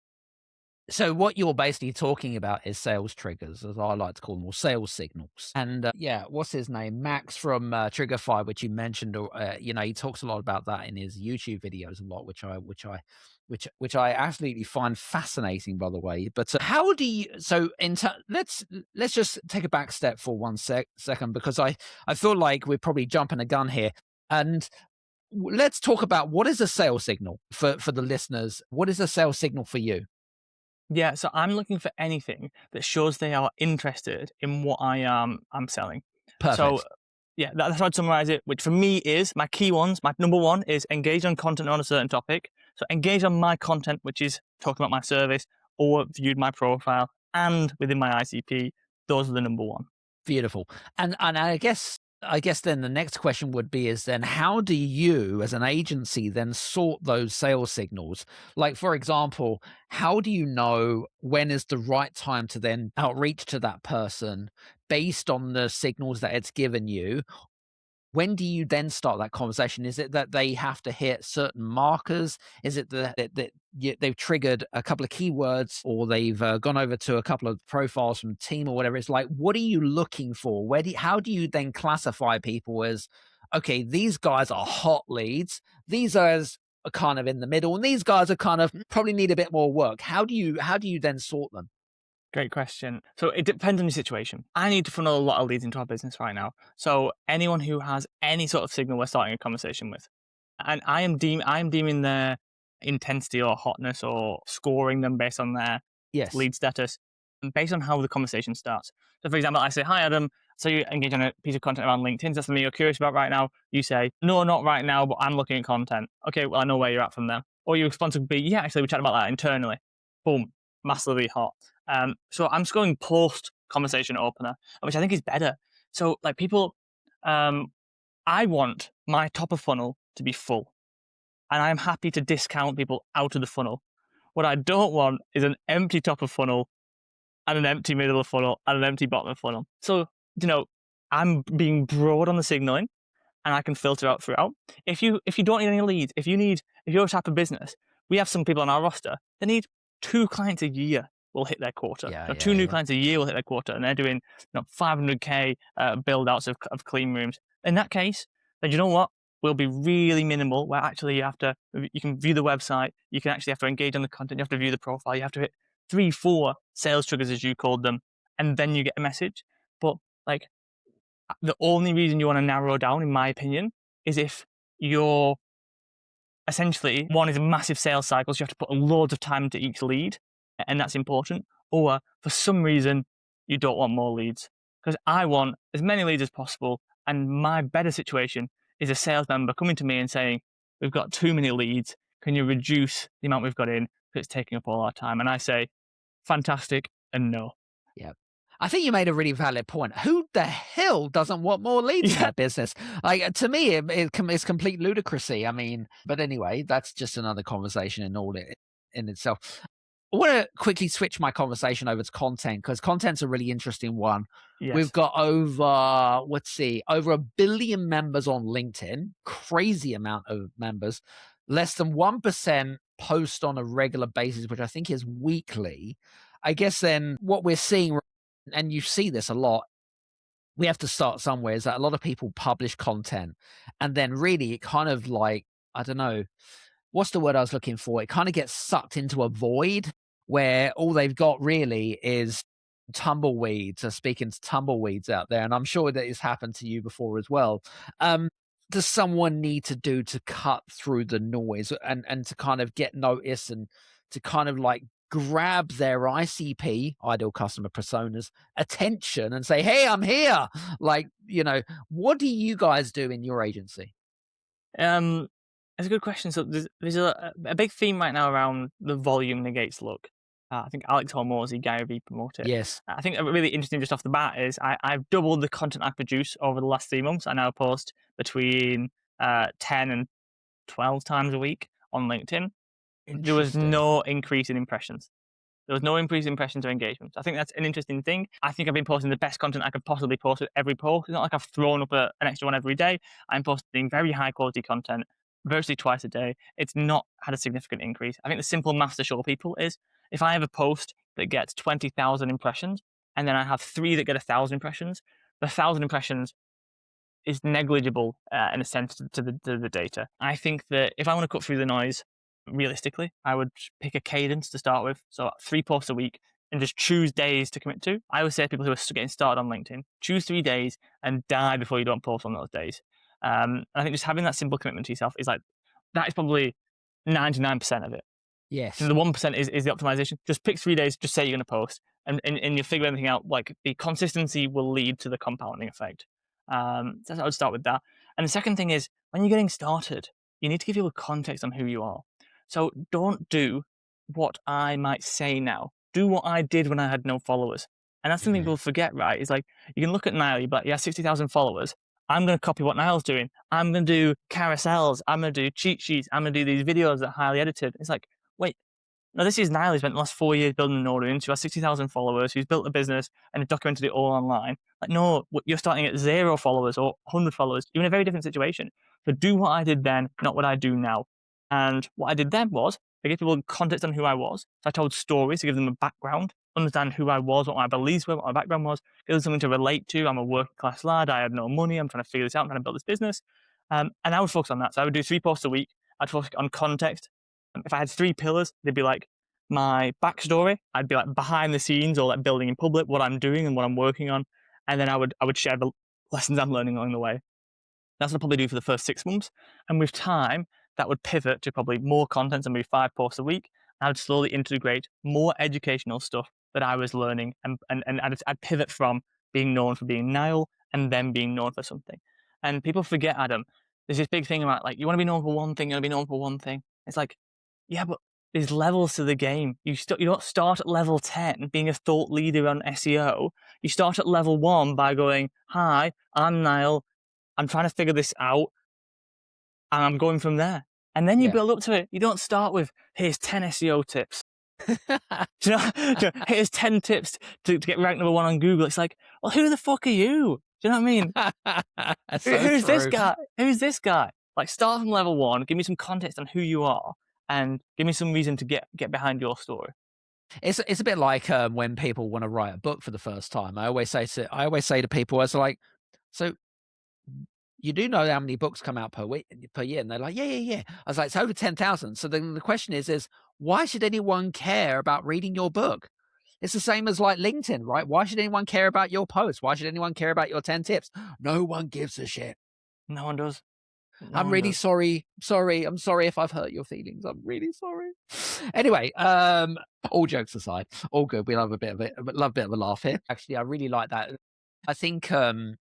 So what you're basically talking about is sales triggers, as I like to call them, or sales signals. And what's his name? Max from Triggerfy, which you mentioned, he talks a lot about that in his YouTube videos a lot, which I absolutely find fascinating, by the way. But how do you? So let's just take a back step for one second, because I feel like we're probably jumping a gun here, and let's talk about what is a sales signal for the listeners. What is a sales signal for you? Yeah, so I'm looking for anything that shows they are interested in what I'm selling. Perfect. So yeah, that's how I'd summarize it, which for me is my key ones. My number one is engage on content on a certain topic. So engage on my content, which is talking about my service or viewed my profile and within my ICP. Those are the number one. Beautiful. And I guess then the next question would be is then how do you as an agency then sort those sales signals? Like, for example, how do you know when is the right time to then outreach to that person based on the signals that it's given you? When do you then start that conversation? Is it that they have to hit certain markers? Is it that they've triggered a couple of keywords, or they've gone over to a couple of profiles from the team or whatever? It's like, what are you looking for? How do you then classify people as, okay, these guys are hot leads, these guys are kind of in the middle, and these guys are kind of probably need a bit more work? How do you then sort them? Great question. So it depends on your situation. I need to funnel a lot of leads into our business right now. So anyone who has any sort of signal we're starting a conversation with, and I am deeming their intensity or hotness or scoring them based on their lead status, and based on how the conversation starts. So for example, I say, "Hi Adam, so you engage on a piece of content around LinkedIn. Is that something you're curious about right now?" You say, "No, not right now, but I'm looking at content." Okay, well, I know where you're at from there. Or your response would be, "Yeah, actually, we chatted about that internally." Boom, massively hot. So I'm just going post conversation opener, which I think is better. So like people, I want my top of funnel to be full, and I'm happy to discount people out of the funnel. What I don't want is an empty top of funnel and an empty middle of funnel and an empty bottom of funnel. So, I'm being broad on the signaling, and I can filter out throughout. If you don't need any leads, if you're a type of business, we have some people on our roster that need 2 clients a year will hit their quota. Yeah, Two new yeah. clients a year will hit their quota, and they're doing 500k build outs of clean rooms. In that case, then you know what? Will be really minimal. Where actually you can view the website, you can actually have to engage on the content, you have to view the profile, you have to hit 3-4 sales triggers as you called them, and then you get a message. But like, the only reason you want to narrow down, in my opinion, is if you're essentially, one is a massive sales cycle, so you have to put loads of time into each lead, and that's important. Or for some reason, you don't want more leads. Because I want as many leads as possible, and my better situation is a sales member coming to me and saying, we've got too many leads, can you reduce the amount we've got in, because it's taking up all our time? And I say, fantastic, and no. Yeah. I think you made a really valid point. Who the hell doesn't want more leads in their business? Like, to me, it's complete ludicrousy. I mean, but anyway, that's just another conversation in itself. I want to quickly switch my conversation over to content, because content's a really interesting one. Yes. We've got over 1 billion members on LinkedIn, crazy amount of members. Less than 1% post on a regular basis, which I think is weekly. I guess then what we're seeing, and you see this a lot, we have to start somewhere, is that a lot of people publish content, and then really it kind of like, I don't know, what's the word I was looking for? It kind of gets sucked into a void where all they've got really is tumbleweeds. Speaking to tumbleweeds out there, and I'm sure that it's happened to you before as well. Does someone need to do to cut through the noise and to kind of get noticed and to kind of like grab their ICP, ideal customer personas, attention and say, hey, I'm here? Like, what do you guys do in your agency? That's a good question. So there's a big theme right now around the volume negates luck. I think Alex Hormozy, Gary Vee promote it. Yes. I think a really interesting just off the bat is I've doubled the content I produce over the last 3 months. I now post between 10 and 12 times a week on LinkedIn. There was no increase in impressions. There was no increase in impressions or engagement. I think that's an interesting thing. I think I've been posting the best content I could possibly post with every post. It's not like I've thrown up an extra one every day. I'm posting very high quality content virtually twice a day. It's not had a significant increase. I think the simple math to show people is if I have a post that gets 20,000 impressions and then I have 3 that get 1,000 impressions, the 1,000 impressions is negligible in a sense to the data. I think that if I want to cut through the noise, realistically, I would pick a cadence to start with. So 3 posts a week and just choose days to commit to. I always say to people who are getting started on LinkedIn, choose 3 days and die before you don't post on those days. And I think just having that simple commitment to yourself is like, that is probably 99% of it. Yes. And the 1% is the optimization. Just pick 3 days, just say you're going to post and you figure everything out. Like the consistency will lead to the compounding effect. So I would start with that. And the second thing is when you're getting started, you need to give people context on who you are. So don't do what I might say now. Do what I did when I had no followers. And that's something people forget, right? It's like, you can look at Niall, you're like, yeah, 60,000 followers. I'm going to copy what Niall's doing. I'm going to do carousels. I'm going to do cheat sheets. I'm going to do these videos that are highly edited. It's like, wait, no, this is Niall. He spent the last 4 years building an audience, who has 60,000 followers, who's built a business and documented it all online. Like, no, you're starting at 0 followers or 100 followers. You're in a very different situation. So do what I did then, not what I do now. And what I did then was I gave people context on who I was. So I told stories to give them a background, understand who I was, what my beliefs were, what my background was, give them something to relate to. I'm a working class lad. I had no money. I'm trying to figure this out. I'm trying to build this business. And I would focus on that. So I would do 3 posts a week. I'd focus on context. If I had 3 pillars, they'd be like my backstory. I'd be like behind the scenes or like building in public, what I'm doing and what I'm working on. And then I would share the lessons I'm learning along the way. That's what I'd probably do for the first 6 months. And with time, that would pivot to probably more content and maybe 5 posts a week. And I would slowly integrate more educational stuff that I was learning. And I'd pivot from being known for being Niall and then being known for something. And people forget, Adam, there's this big thing about like, you want to be known for one thing, you want to be known for one thing. It's like, yeah, but there's levels to the game. You don't start at level 10 being a thought leader on SEO. You start at level 1 by going, hi, I'm Niall. I'm trying to figure this out, and I'm going from there. And then you Yeah. build up to it. You don't start with, here's 10 SEO tips. Do you know, here's 10 tips to get ranked number 1 on Google. It's like, well, who the fuck are you? Do you know what I mean? So Who's this true. guy? Who's this guy? Like, start from level 1, give me some context on who you are, and give me some reason to get behind your story. It's a bit like when people want to write a book for the first time. I always say to people, I was like, so you do know how many books come out per year? And they're like, yeah. I was like, it's over 10,000. So then the question is why should anyone care about reading your book? It's the same as like LinkedIn, right? Why should anyone care about your post? Why should anyone care about your 10 tips? No one gives a shit. No one does. I'm really sorry. I'm sorry if I've hurt your feelings. I'm really sorry. Anyway, all jokes aside, all good. We love a bit of a laugh here. Actually, I really like that. I think, LinkedIn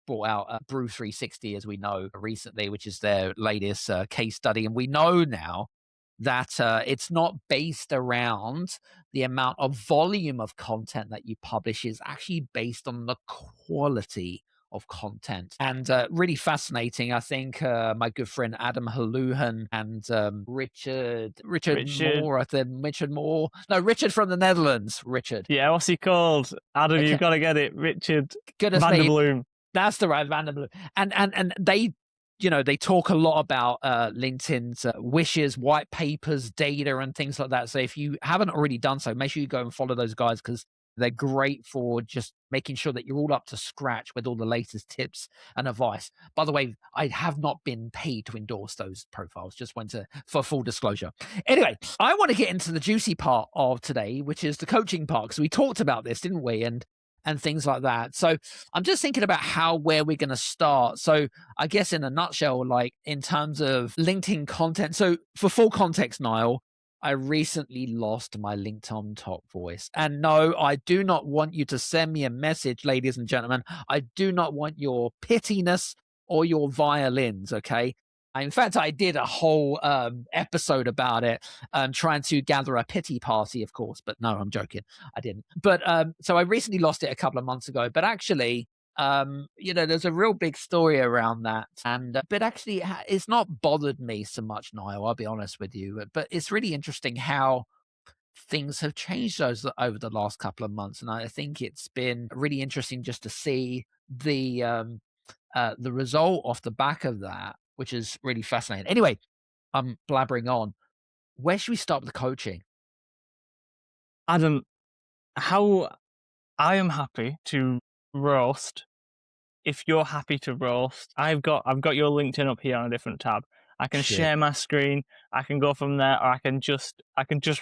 brought out Brew 360, as we know, recently, which is their latest case study. And we know now that it's not based around the amount of volume of content that you publish. Is actually based on the quality of content. And really fascinating. I think my good friend Adam Haluhan and Richard Moore. No, Richard from the Netherlands. Richard. Yeah, what's he called? Adam, Okay. you've got to get it. Richard Goodness Van der me. Bloom. That's the right Van der Bloom. And they, they talk a lot about LinkedIn's wishes, white papers, data, and things like that. So if you haven't already done so, make sure you go and follow those guys, because they're great for just making sure that you're all up to scratch with all the latest tips and advice. By the way, I have not been paid to endorse those profiles, just for full disclosure. Anyway, I want to get into the juicy part of today, which is the coaching part, because we talked about this, didn't we? And things like that. So I'm just thinking about where we're going to start. So I guess in a nutshell, like in terms of LinkedIn content. So for full context, Niall, I recently lost my LinkedIn top voice. And no, I do not want you to send me a message, ladies and gentlemen. I do not want your pittiness or your violins, okay? In fact, I did a whole episode about it, trying to gather a pity party, of course. But no, I'm joking. I didn't. But so I recently lost it a couple of months ago. But actually, there's a real big story around that. And but actually, it's not bothered me so much, Niall. I'll be honest with you. But it's really interesting how things have changed over the last couple of months, and I think it's been really interesting just to see the result off the back of that, which is really fascinating. Anyway, I'm blabbering on. Where should we start with the coaching? Adam, how I am happy to roast. If you're happy to roast, I've got your LinkedIn up here on a different tab. I can share my screen. I can go from there, or I can just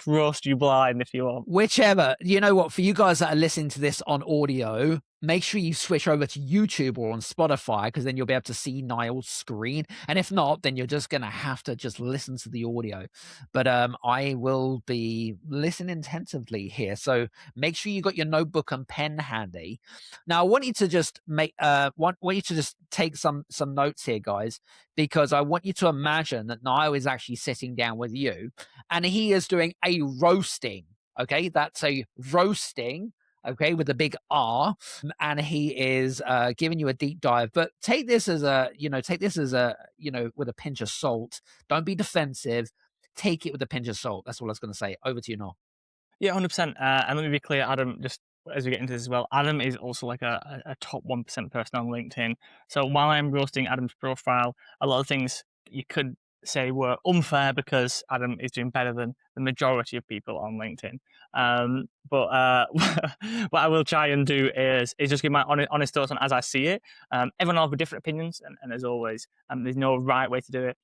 roast you blind if you want. Whichever. You know what? For you guys that are listening to this on audio, make sure you switch over to YouTube or on Spotify, because then you'll be able to see Niall's screen. And if not, then you're just going to have to just listen to the audio. But I will be listening intensively here. So make sure you got your notebook and pen handy. Now, I want you to just take some notes here, guys, because I want you to imagine that Niall is actually sitting down with you and he is doing a roasting. Okay, that's a roasting. Okay, with a big R, and he is giving you a deep dive. But take this as with a pinch of salt. Don't be defensive. Take it with a pinch of salt. That's all I was going to say. Over to you, Noel. Yeah, 100%. And let me be clear, Adam, just as we get into this as well, Adam is also like a top 1% person on LinkedIn. So while I'm roasting Adam's profile, a lot of things you could say were unfair because Adam is doing better than the majority of people on LinkedIn. But what I will try and do is just give my honest thoughts on as I see it. Everyone will have different opinions, and as always, there's no right way to do it.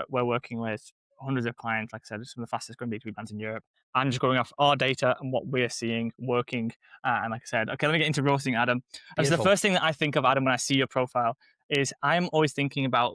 We're working with hundreds of clients, like I said, some of the fastest growing B2B brands in Europe, and just going off our data and what we're seeing working. And like I said, okay, let me get into roasting Adam. And so the first thing that I think of, Adam, when I see your profile is I'm always thinking about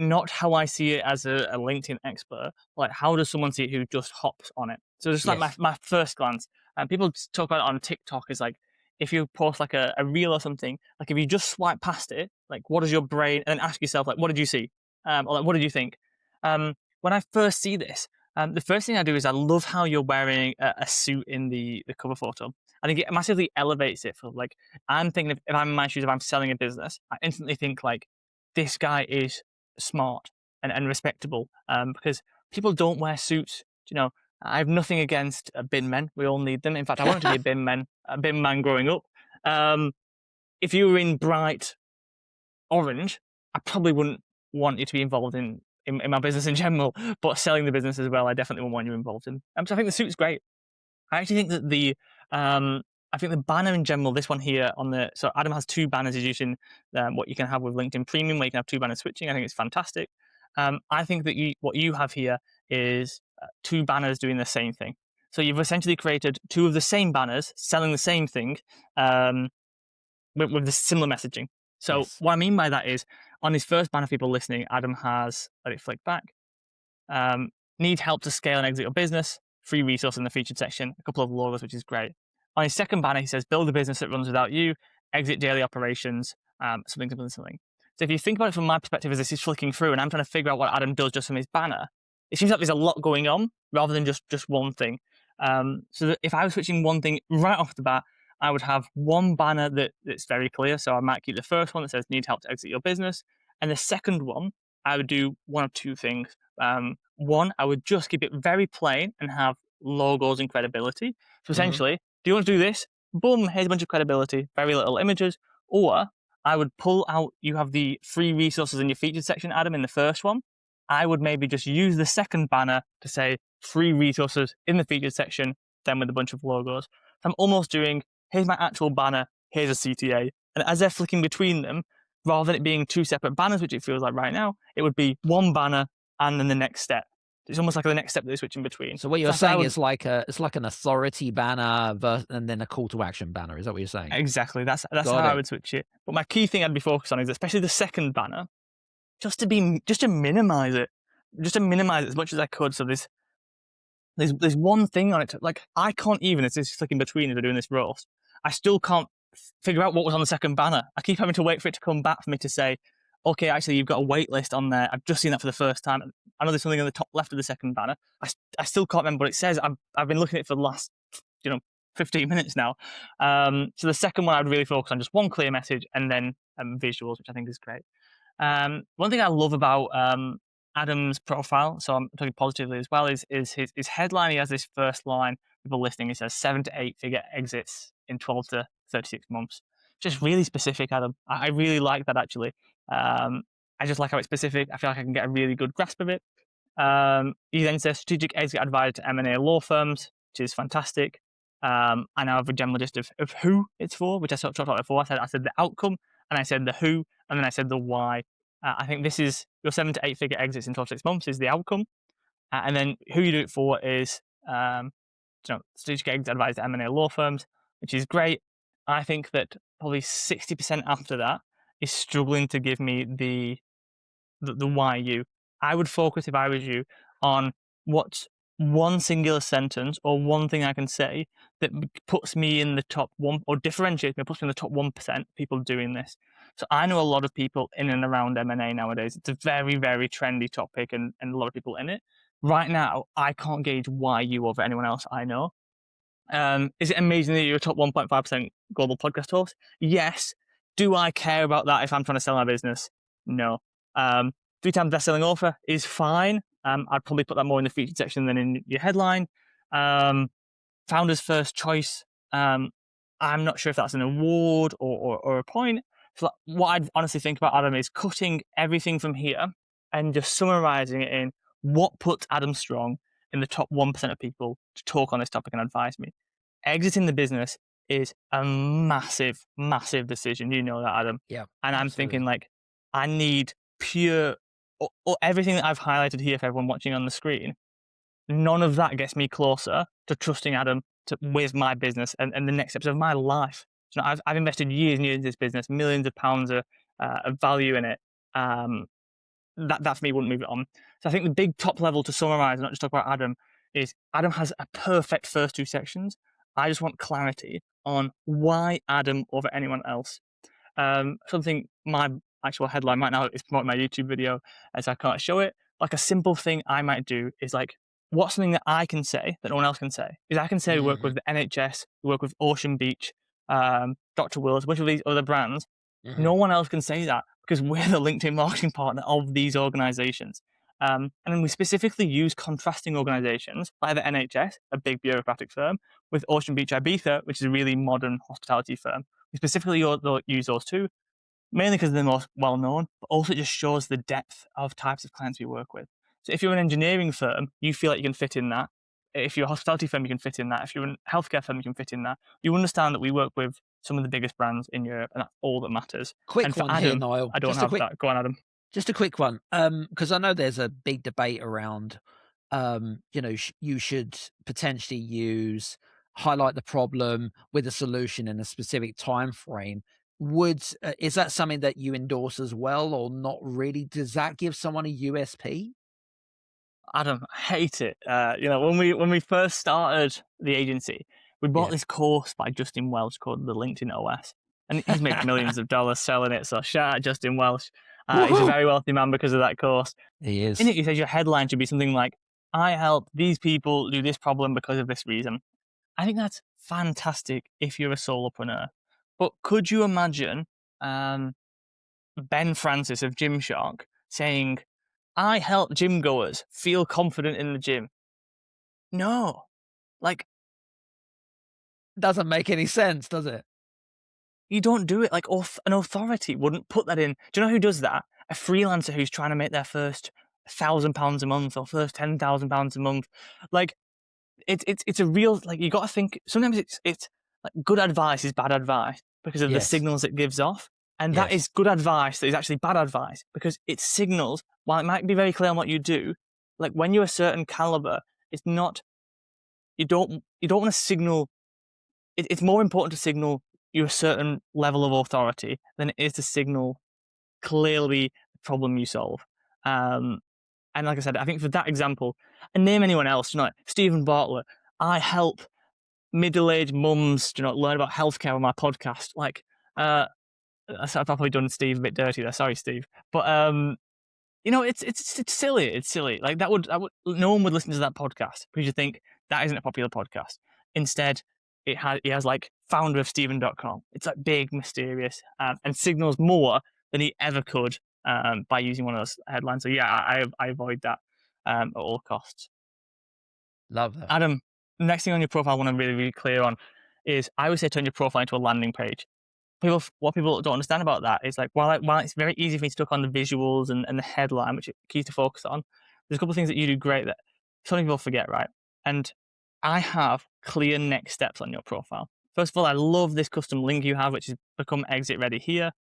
not how I see it as a LinkedIn expert, like how does someone see it who just hops on it? So just like my first glance, and people talk about it on TikTok is like, if you post like a reel or something, like if you just swipe past it, like what does your brain, and then ask yourself, like, what did you see? Or like, what did you think? When I first see this, the first thing I do is I love how you're wearing a suit in the cover photo. I think it massively elevates it. For like, I'm thinking if I'm in my shoes, if I'm selling a business, I instantly think like, this guy is smart and respectable, because people don't wear suits. You know, I have nothing against bin men. We all need them. In fact, I wanted to be a bin man growing up. If you were in bright orange, I probably wouldn't want you to be involved in my business in general, but selling the business as well, I definitely wouldn't want you involved in. So I think the suit's great. I actually think that I think the banner in general, this one here so Adam has 2 banners he's using, what you can have with LinkedIn Premium, where you can have 2 banners switching. I think it's fantastic. I think that what you have here is 2 banners doing the same thing. So you've essentially created 2 of the same banners selling the same thing, with the similar messaging. So Yes. what I mean by that is, on his first banner, people listening, Adam has, let it flick back, need help to scale and exit your business, free resource in the featured section, a couple of logos, which is great. On his second banner, he says, build a business that runs without you, exit daily operations, something. So if you think about it from my perspective, as this is flicking through and I'm trying to figure out what Adam does just from his banner, it seems like there's a lot going on rather than just one thing. So that if I was switching one thing right off the bat, I would have one banner that's very clear. So I might keep the first one that says need help to exit your business. And the second one, I would do one of 2 things. One, I would just keep it very plain and have logos and credibility. So essentially, do you want to do this? Boom, here's a bunch of credibility, very little images. Or I would pull out, you have the free resources in your featured section, Adam, in the first one. I would maybe just use the second banner to say free resources in the featured section, then with a bunch of logos. So I'm almost doing, here's my actual banner, here's a CTA. And as they're flicking between them, rather than it being 2 separate banners, which it feels like right now, it would be one banner and then the next step. It's almost like the next step that they switch in between. So what you're saying is like it's like an authority banner and then a call to action banner. Is that what you're saying? Exactly. That's how I would switch it. But my key thing I'd be focused on is especially the second banner, just to minimize it, as much as I could. So there's one thing on it. Like, I can't even, as it's clicking between as we're doing this roast, I still can't figure out what was on the second banner. I keep having to wait for it to come back for me to say, okay, actually, you've got a wait list on there. I've just seen that for the first time. I know there's something on the top left of the second banner. I still can't remember what it says. I've been looking at it for the last, 15 minutes now. So the second one, I'd really focus on just one clear message and then visuals, which I think is great. One thing I love about Adam's profile, so I'm talking positively as well, is his headline. He has this first line, people listening, he says 7 to 8 figure exits in 12 to 36 months. Just really specific, Adam. I really like that, actually. I just like how it's specific. I feel like I can get a really good grasp of it. He then says strategic exit advisor to M&A law firms, which is fantastic. I now have a general gist of who it's for, which I sort of talked about before. I said the outcome, and I said the who, and then I said the why. I think this is your 7 to 8 figure exits in 12 to 6 months is the outcome. And then who you do it for is, strategic exit advisor to M&A law firms, which is great. I think that probably 60% after that is struggling to give me the why you. I would focus, if I was you, on what's one singular sentence or one thing I can say that puts me in the top 1 or differentiates me, puts me in the top 1% people doing this. So I know a lot of people in and around M&A nowadays. It's a very, very trendy topic and a lot of people in it. Right now, I can't gauge why you over anyone else I know. Is it amazing that you're a top 1.5% global podcast host? Yes. Do I care about that if I'm trying to sell my business? No. 3 times best-selling author is fine. I'd probably put that more in the featured section than in your headline. Founder's first choice. I'm not sure if that's an award or a point. So what I'd honestly think about Adam is cutting everything from here and just summarizing it in what puts Adam Strong in the top 1% of people to talk on this topic and advise me. Exiting the business is a massive, massive decision. You know that, Adam. Yeah. And I'm thinking, like, I need pure, or everything that I've highlighted here for everyone watching on the screen. None of that gets me closer to trusting Adam with my business and the next steps of my life. So I've invested years and years in this business, millions of pounds of value in it. That for me wouldn't move it on. So I think the big top level to summarize, and not just talk about Adam, is Adam has a perfect first 2 sections. I just want clarity on why Adam over anyone else. Something my actual headline right now is promoting my YouTube video, as I can't show it. Like, a simple thing I might do is, like, what's something that I can say that no one else can say is I can say we work with the NHS, we work with Ocean Beach, Dr. Wills, a bunch of these other brands. No one else can say that because we're the LinkedIn marketing partner of these organizations. And then we specifically use contrasting organizations like the NHS, a big bureaucratic firm, with Ocean Beach Ibiza, which is a really modern hospitality firm. We specifically use those two, mainly because they're the most well-known, but also it just shows the depth of types of clients we work with. So if you're an engineering firm, you feel like you can fit in that. If you're a hospitality firm, you can fit in that. If you're a healthcare firm, you can fit in that. You understand that we work with some of the biggest brands in Europe, and that's all that matters. Quick And for one Adam, here, Niall. I don't have that. Go on, Adam. Just a quick one, because I know there's a big debate around, you should potentially highlight the problem with a solution in a specific time frame. Is that something that you endorse as well, or not really? Does that give someone a USP? Adam, I hate it. When we first started the agency, we bought this course by Justin Welsh called the LinkedIn OS, and he's made millions of dollars selling it. So shout out Justin Welsh. He's a very wealthy man because of that course. He is. In it, he says your headline should be something like, "I help these people do this problem because of this reason." I think that's fantastic if you're a solopreneur. But could you imagine Ben Francis of Gymshark saying, "I help gym goers feel confident in the gym"? No. Doesn't make any sense, does it? You don't do it. An authority wouldn't put that in. Do you know who does that? A freelancer who's trying to make their first £1,000 a month or first £10,000 a month. It's a real, you got to think, sometimes it's like good advice is bad advice because of the signals it gives off. And that is good advice that is actually bad advice because it signals, while it might be very clear on what you do, like when you're a certain caliber, it's not, you don't want to signal, it's more important to signal you're a certain level of authority than it is to signal clearly the problem you solve. And like I said, I think for that example, and name anyone else, Stephen Bartlett, I help middle-aged mums, learn about healthcare on my podcast. I've probably done Steve a bit dirty there. Sorry, Steve. But it's silly. It's silly. Like that would no one would listen to that podcast because you think that isn't a popular podcast. Instead, he has like founder of Steven.com. It's like big, mysterious, and signals more than he ever could by using one of those headlines. So yeah, I avoid that at all costs. Love that. Adam, the next thing on your profile I want to really, really clear on is I always say turn your profile into a landing page. What people don't understand about that is like while it's very easy for me to talk on the visuals and the headline, which is key to focus on, there's a couple of things that you do great that some people forget, right? And I have clear next steps on your profile. First of all, I love this custom link you have, which is become exit ready here.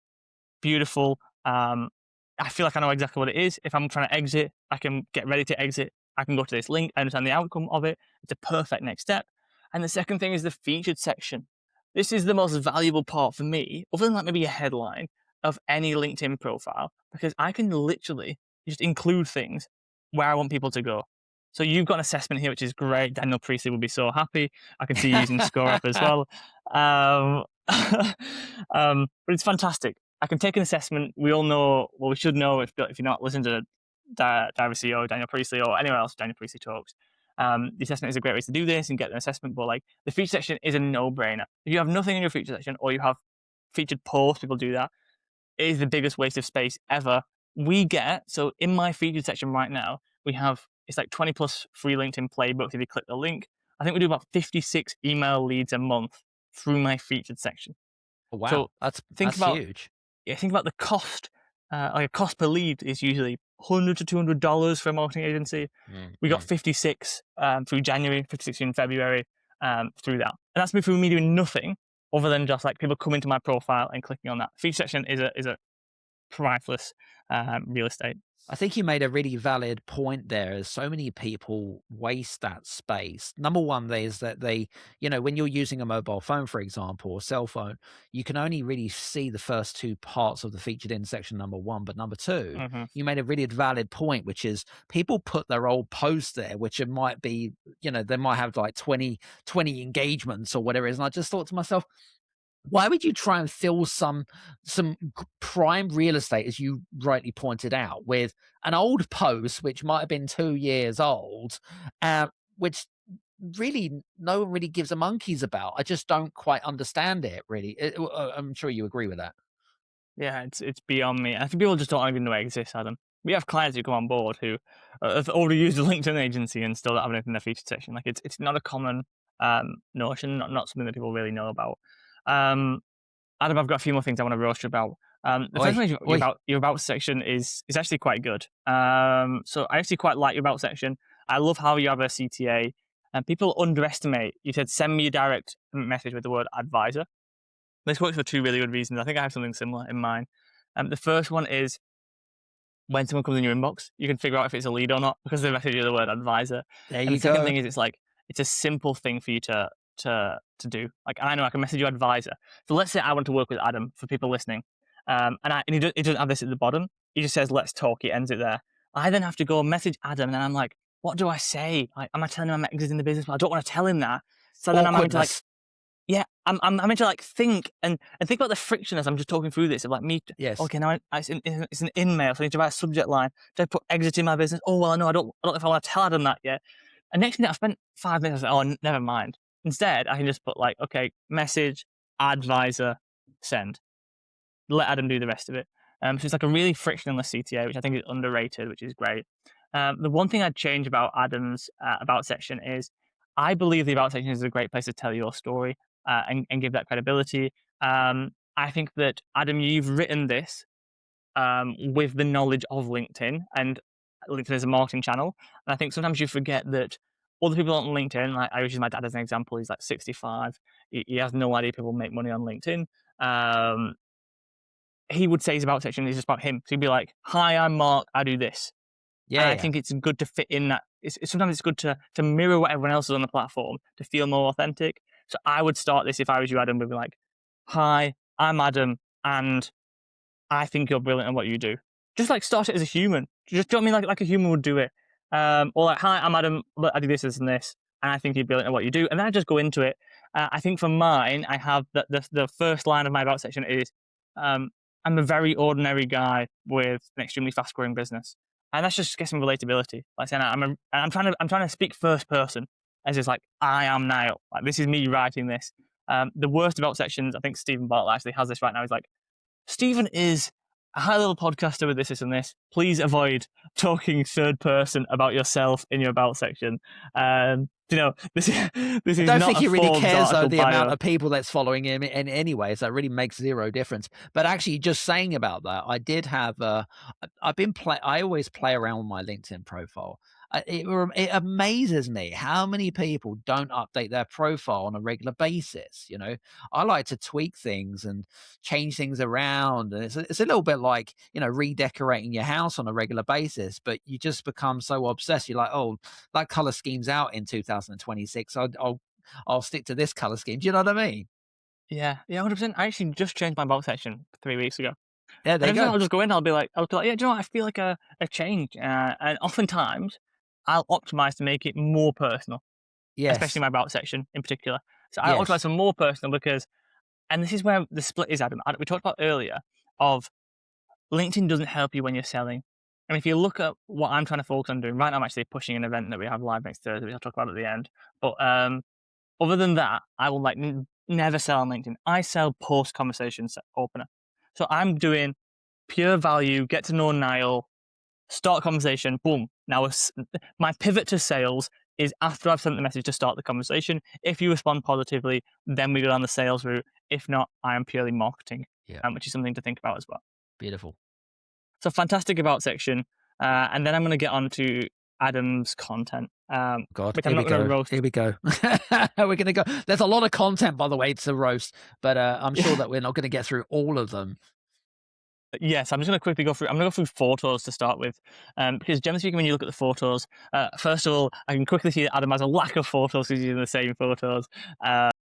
Beautiful. I feel like I know exactly what it is. If I'm trying to exit, I can get ready to exit. I can go to this link. I understand the outcome of it. It's a perfect next step. And the second thing is the featured section. This is the most valuable part for me, other than like maybe a headline of any LinkedIn profile, because I can literally just include things where I want people to go. So you've got an assessment here, which is great. Daniel Priestley will be so happy. I can see you using ScoreUp as well. But it's fantastic. I can take an assessment. We all know, well, we should know if you're not listening to Diver CEO, Daniel Priestley, or anyone else, Daniel Priestley talks. The assessment is a great way to do this and get an assessment, but like the feature section is a no-brainer. If you have nothing in your feature section or you have featured posts, people do that, it is the biggest waste of space ever. So in my featured section right now, it's like 20 plus free LinkedIn playbooks if you click the link. I think we do about 56 email leads a month through my featured section. Oh, wow, so that's huge. Yeah, think about the cost. Like a cost per lead is usually $100 to $200 for a marketing agency. We got 56 through January, 56 in February through that. And that's through me doing nothing other than just like people coming to my profile and clicking on that. Feature section is a priceless real estate. I think you made a really valid point there, as so many people waste that space. Number one, is that when you're using a mobile phone, for example, or cell phone, you can only really see the first two parts of the featured in section, number one. But number two, you made a really valid point, which is people put their old posts there, which it might be, they might have like 20 engagements or whatever it is. And I just thought to myself, Why would you try and fill some prime real estate, as you rightly pointed out, with an old post which might have been 2 years old, which really no one really gives a monkeys about? I just don't quite understand it, really. I'm sure you agree with that. Yeah, it's beyond me. I think people just don't even know it exists, Adam. We have clients who come on board who have already used a LinkedIn agency and still don't have anything in their featured section. Like it's not a common notion, not something that people really know about. Um, Adam, I've got a few more things I want to roast you about. The first Oi, one is oi. your about section is actually quite good. So I actually quite like your about section. I love how you have a CTA, and people underestimate. You said send me a direct message with the word advisor. This works for two really good reasons. I think I have something similar in mind. The first one is when someone comes in your inbox, you can figure out if it's a lead or not because they message you the word advisor. There And you the second go. thing is it's a simple thing for you to do. Like I know I can message you advisor. So let's say I want to work with Adam for people listening, and he doesn't have this at the bottom. He just says let's talk. He ends it there. I then have to go message Adam, and then I'm like, what do I say? Like, am I telling him I'm exiting the business? But I don't want to tell him that. So then I'm having to like Awkwardness. yeah, I'm having to like think and think about the friction as I'm just talking through this of like me. Yes. Okay, now it's an in-mail, so I need to write a subject line. Do I put exit in my business? Oh well, no, I don't know if I want to tell Adam that yet. And next minute, I spent 5 minutes. I was like, oh, never mind. Instead, I can just put like, okay, message, advisor, send. Let Adam do the rest of it. So it's like a really frictionless CTA, which I think is underrated, which is great. The one thing I'd change about Adam's about section is I believe the about section is a great place to tell your story and give that credibility. I think that, Adam, you've written this with the knowledge of LinkedIn, and LinkedIn is a marketing channel. And I think sometimes you forget that other people on LinkedIn, like I use my dad as an example, he's like 65. He has no idea people make money on LinkedIn. He would say his about section is just about him. So he'd be like, hi, I'm Mark, I do this. Yeah, And I yeah. think it's good to fit in that. Sometimes it's good to mirror what everyone else is on the platform to feel more authentic. So I would start this if I was you, Adam, would be like, hi, I'm Adam, and I think you're brilliant at what you do. Just like start it as a human. Just, do you know what I mean? Like a human would do it. Or like, hi, I'm Adam, I do this, this, and this, and I think you're brilliant at what you do. And then I just go into it. I think for mine, I have the first line of my about section is, I'm a very ordinary guy with an extremely fast growing business. And that's just getting relatability. Like saying I'm trying to speak first person as it's like I am Niall. Like this is me writing this. The worst about sections, I think Stephen Bartlett actually has this right now. He's like, Stephen is a high level podcaster with this, and this. Please avoid talking third person about yourself in your about section. This is I don't not think a he really Forbes cares, though, article the bio. amount of people that's following him in anyway, so it really makes zero difference. But actually, just saying about that, I did have I always play around with my LinkedIn profile. It amazes me how many people don't update their profile on a regular basis. You know, I like to tweak things and change things around, and it's a little bit like, you know, redecorating your house on a regular basis. But you just become so obsessed. You're like, oh, that color scheme's out in 2026. I'll stick to this color scheme. Do you know what I mean? Yeah, 100%. I actually just changed my about section 3 weeks ago. Yeah, And there you every time go. I'll just go in, I'll be like, yeah, do you know what? I feel like a change. And oftentimes, I'll optimize to make it more personal, especially Yes, my about section in particular. So I optimize yes, for more personal because, and this is where the split is, Adam. We talked about earlier of LinkedIn doesn't help you when you're selling. And if you look at what I'm trying to focus on doing, right now I'm actually pushing an event that we have live next Thursday, which I'll talk about at the end. But other than that, I will like never sell on LinkedIn. I sell post conversation opener. So I'm doing pure value, get to know Niall, start conversation, boom. Now my pivot to sales is after I've sent the message to start the conversation. If you respond positively, then we go down the sales route. If not, I am purely marketing, yeah, which is something to think about as well. beautiful. So fantastic about section. And then I'm going to get on to Adam's content, God, which I'm here we not going to go. roast. Here we go. We're gonna go. There's a lot of content, by the way, to roast, but I'm sure Yeah. that we're not going to get through all of them. Yes, I'm just going to quickly go through. I'm going to go through photos to start with, because generally speaking, when you look at the photos, first of all, I can quickly see that Adam has a lack of photos because he's using the same photos. But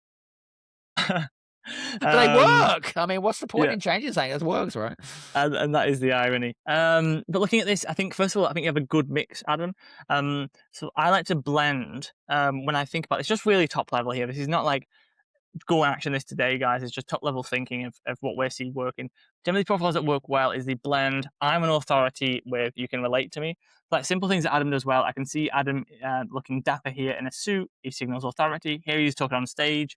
they work. I mean, what's the point Yeah, in changing something? It works, right? and that is the irony. But looking at this, I think first of all, I think you have a good mix, Adam. So I like to blend when I think about it, it's just really top level here. This is not like go and action this today, guys, is just top level thinking of what we're seeing working. Generally, profiles that work well is the blend. I'm an authority with you can relate to me. Like simple things that Adam does well. I can see Adam looking dapper here in a suit. He signals authority. Here he's talking on stage.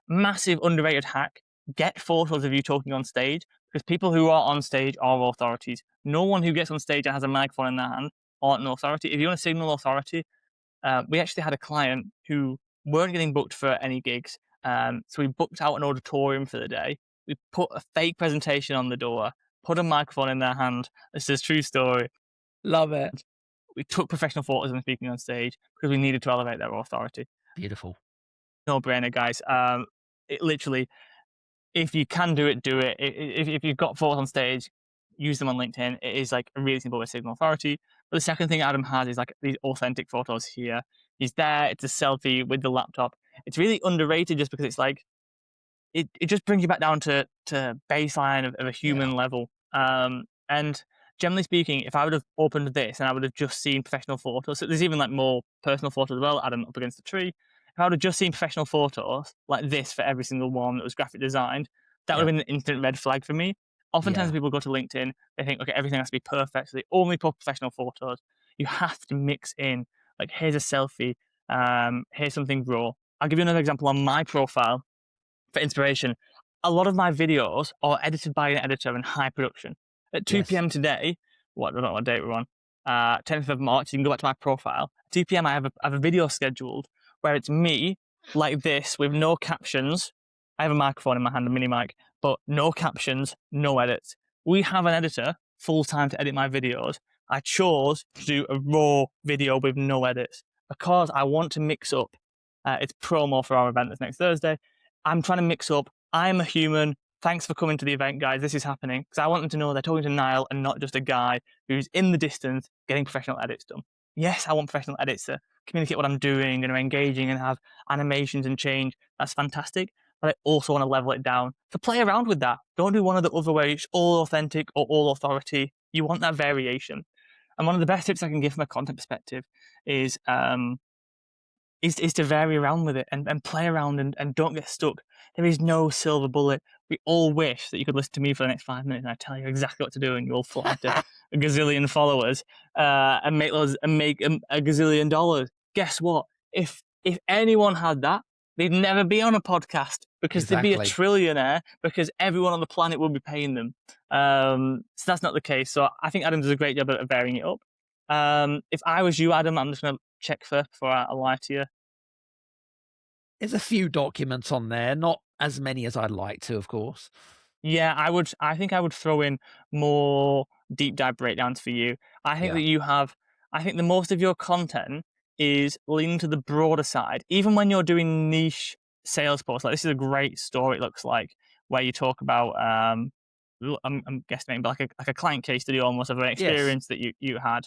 Massive underrated hack. Get photos of you talking on stage, because people who are on stage are authorities. No one who gets on stage and has a microphone in their hand aren't an authority. If you want to signal authority, we actually had a client who weren't getting booked for any gigs. So we booked out an auditorium for the day. We put a fake presentation on the door, put a microphone in their hand. This is a true story. Love it. We took professional photos and speaking on stage because we needed to elevate their authority. Beautiful. No brainer, guys. It literally, if you can do it, do it. If you've got photos on stage, use them on LinkedIn. It is like a really simple way to signal authority. But the second thing Adam has is like these authentic photos here. He's there. It's a selfie with the laptop. It's really underrated just because it's like, it just brings you back down to baseline of a human level. And generally speaking, if I would have opened this and I would have just seen professional photos, so there's even like more personal photos as well, Adam up against the tree. If I would have just seen professional photos like this for every single one that was graphic designed, that would have been an instant red flag for me. Oftentimes people go to LinkedIn, they think, okay, everything has to be perfect, so they only put professional photos. You have to mix in, like, here's a selfie, here's something raw. I'll give you another example on my profile for inspiration. A lot of my videos are edited by an editor in high production. At 2 p.m. today, I don't know what date we're on, 10th of March, you can go back to my profile. At 2 p.m. I have a video scheduled where it's me like this with no captions. I have a microphone in my hand, a mini mic, but no captions, no edits. We have an editor full time to edit my videos. I chose to do a raw video with no edits because I want to mix up. It's promo for our event that's next Thursday. I'm trying to mix up. I'm a human. Thanks for coming to the event, guys. This is happening because I want them to know they're talking to Niall and not just a guy who's in the distance getting professional edits done. Yes, I want professional edits to communicate what I'm doing and are engaging and have animations and change. That's fantastic. But I also want to level it down. So play around with that. Don't do one of the other ways, all authentic or all authority. You want that variation. And one of the best tips I can give from a content perspective is to vary around with it and play around and don't get stuck. There is no silver bullet. We all wish that you could listen to me for the next 5 minutes and I tell you exactly what to do and you'll fly to a gazillion followers and make a gazillion dollars. Guess what? If anyone had that, they'd never be on a podcast because they'd be a trillionaire because everyone on the planet would be paying them. So that's not the case. So I think Adam does a great job at varying it up. If I was you, Adam, I'm just going to check first before I lie to you. There's a few documents on there, not as many as I'd like to, of course. Yeah, I think I would throw in more deep dive breakdowns for you. I think that you have, I think the most of your content is leaning to the broader side. Even when you're doing niche sales posts, like this is a great story, it looks like, where you talk about, I'm guessing, but like a client case study almost of an experience that you had.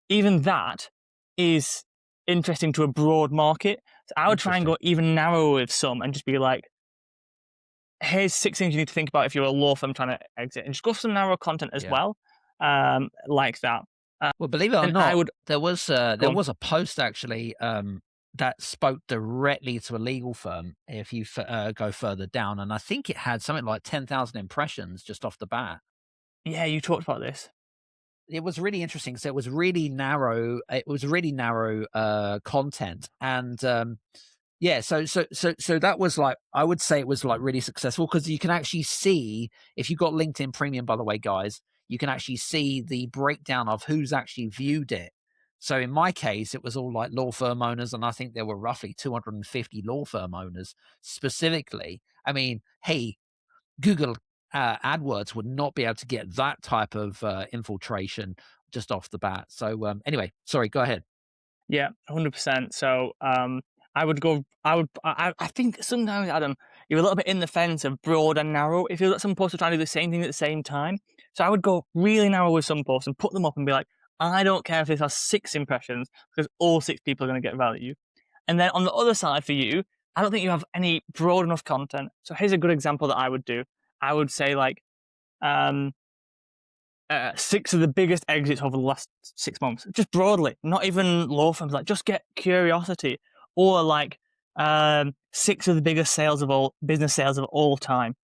Even that is interesting to a broad market. So I would try and go even narrower with some and just be like, here's 6 things you need to think about if you're a law firm trying to exit, and just go for some narrow content as well, like that. Well, believe it or not, there was a post actually that spoke directly to a legal firm. If you go further down, and I think it had something like 10,000 impressions just off the bat. Yeah, you talked about this. It was really interesting. So it was really narrow. It was really narrow content, and so that was like, I would say it was like really successful because you can actually see, if you got LinkedIn Premium, by the way, guys, you can actually see the breakdown of who's actually viewed it. So in my case, it was all like law firm owners, and I think there were roughly 250 law firm owners specifically. I mean, hey, Google AdWords would not be able to get that type of infiltration just off the bat. So anyway, sorry, go ahead. Yeah, 100%. So I think sometimes, Adam, you're a little bit in the fence of broad and narrow. If you've got some posts trying to do the same thing at the same time. So I would go really narrow with some posts and put them up and be like, I don't care if this has 6 impressions because all 6 people are going to get value. And then on the other side for you, I don't think you have any broad enough content. So here's a good example that I would do. I would say like 6 of the biggest exits over the last 6 months, just broadly, not even law firms, like just get curiosity. Or like 6 of the biggest business sales of all time.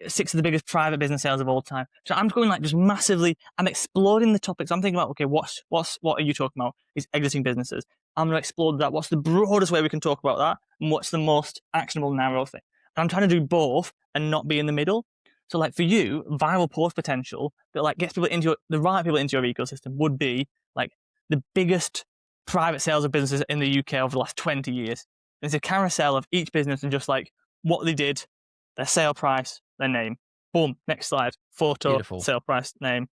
6 of the biggest private business sales of all time. So I'm going like just massively, I'm exploring the topics. I'm thinking about, okay, what are you talking about? Is exiting businesses. I'm going to explore that. What's the broadest way we can talk about that? And what's the most actionable, narrow thing? And I'm trying to do both and not be in the middle. So like for you, viral post potential that like gets people into the right people into your ecosystem would be like the biggest private sales of businesses in the UK over the last 20 years. There's a carousel of each business and just like what they did, their sale price, their name. Boom, next slide. Photo, Beautiful. sale price, name.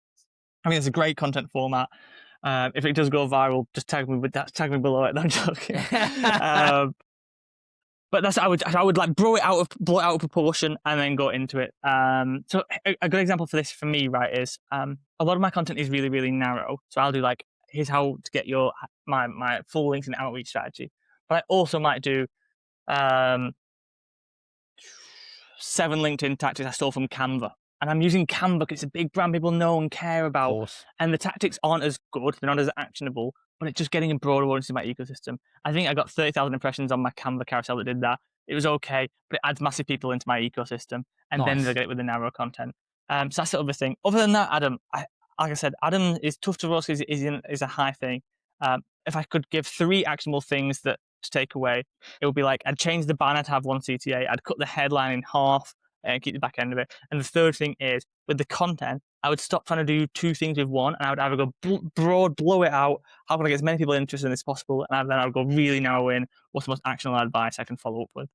I mean, it's a great content format. If it does go viral, just tag me below it. No, I'm joking. But that's I would like blow it out of proportion and then go into it. So a good example for this for me, right, is a lot of my content is really, really narrow. So I'll do like, here's how to get my full LinkedIn outreach strategy. But I also might do 7 LinkedIn tactics I stole from Canva. And I'm using Canva because it's a big brand people know and care about. Of course. And the tactics aren't as good, they're not as actionable, but it's just getting a broader audience in my ecosystem. I think I got 30,000 impressions on my Canva carousel that did that. It was okay, but it adds massive people into my ecosystem. And then they'll get it with the narrow content. So that's the other thing. Other than that, Adam, like I said, Adam is tough to roast because is a high thing. If I could give 3 actionable things to take away, it would be like, I'd change the banner to have 1 CTA. I'd cut the headline in half and keep the back end of it. And the third thing is, with the content, I would stop trying to do 2 things with one, and I would either go broad, blow it out, how can I get as many people interested in this as possible, and then I would go really narrow in, what's the most actionable advice I can follow up with.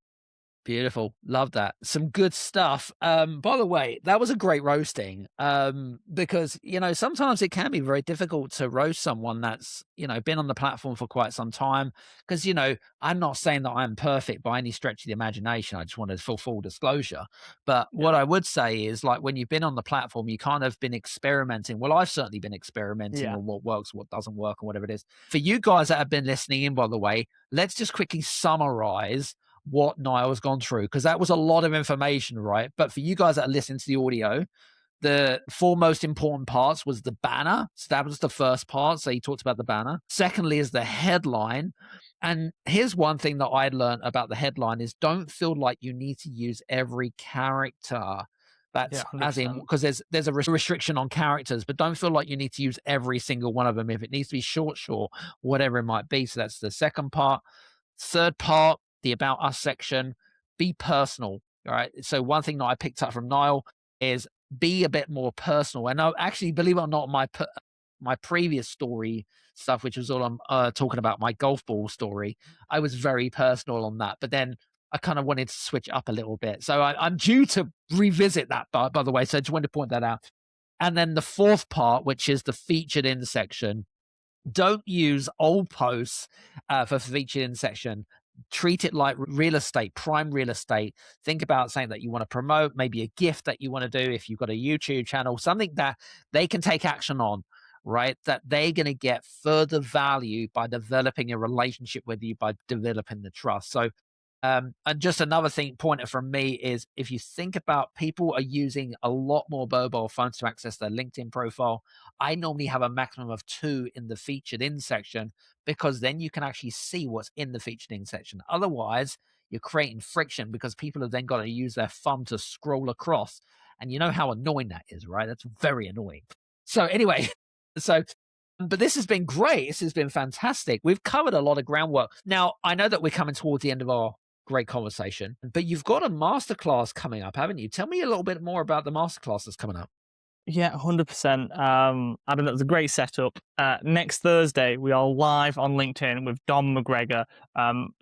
Beautiful. Love that. Some good stuff. By the way, that was a great roasting. Because, sometimes it can be very difficult to roast someone that's, been on the platform for quite some time. Because, I'm not saying that I'm perfect by any stretch of the imagination. I just wanted full disclosure. But what I would say is, like, when you've been on the platform, you kind of been experimenting. Well, I've certainly been experimenting on what works, what doesn't work, and whatever it is. For you guys that have been listening in, by the way, let's just quickly summarize what Niall's gone through, because that was a lot of information, right? But for you guys that are listening to the audio, the 4 most important parts was the banner. So that was the first part. So he talked about the banner. Secondly is the headline. And here's one thing that I learned about the headline is don't feel like you need to use every character. That's as in, because there's a restriction on characters, but don't feel like you need to use every single one of them. If it needs to be short, whatever it might be. So that's the second part. Third part, the About Us section, be personal. All right. So one thing that I picked up from Niall is be a bit more personal. And I actually, believe it or not, my previous story stuff, which was all I'm talking about, my golf ball story, I was very personal on that. But then I kind of wanted to switch up a little bit. So I'm due to revisit that, by the way. So I just wanted to point that out. And then the fourth part, which is the featured in section. Don't use old posts for featured in section. Treat it like real estate, prime real estate. Think about something that you want to promote, maybe a gift that you want to do if you've got a YouTube channel, something that they can take action on, right? That they're going to get further value by developing a relationship with you, by developing the trust. So, and just another pointer from me is, if you think about, people are using a lot more mobile phones to access their LinkedIn profile. I normally have a maximum of 2 in the featured in section, because then you can actually see what's in the featured in section. Otherwise, you're creating friction, because people have then got to use their thumb to scroll across. And you know how annoying that is, right? That's very annoying. So anyway, but this has been great. This has been fantastic. We've covered a lot of groundwork. Now, I know that we're coming towards the end of our great conversation, but you've got a masterclass coming up, haven't you? Tell me a little bit more about the masterclass that's coming up. Yeah, 100%. Adam, that was a great setup. Next Thursday, we are live on LinkedIn with Dom McGregor,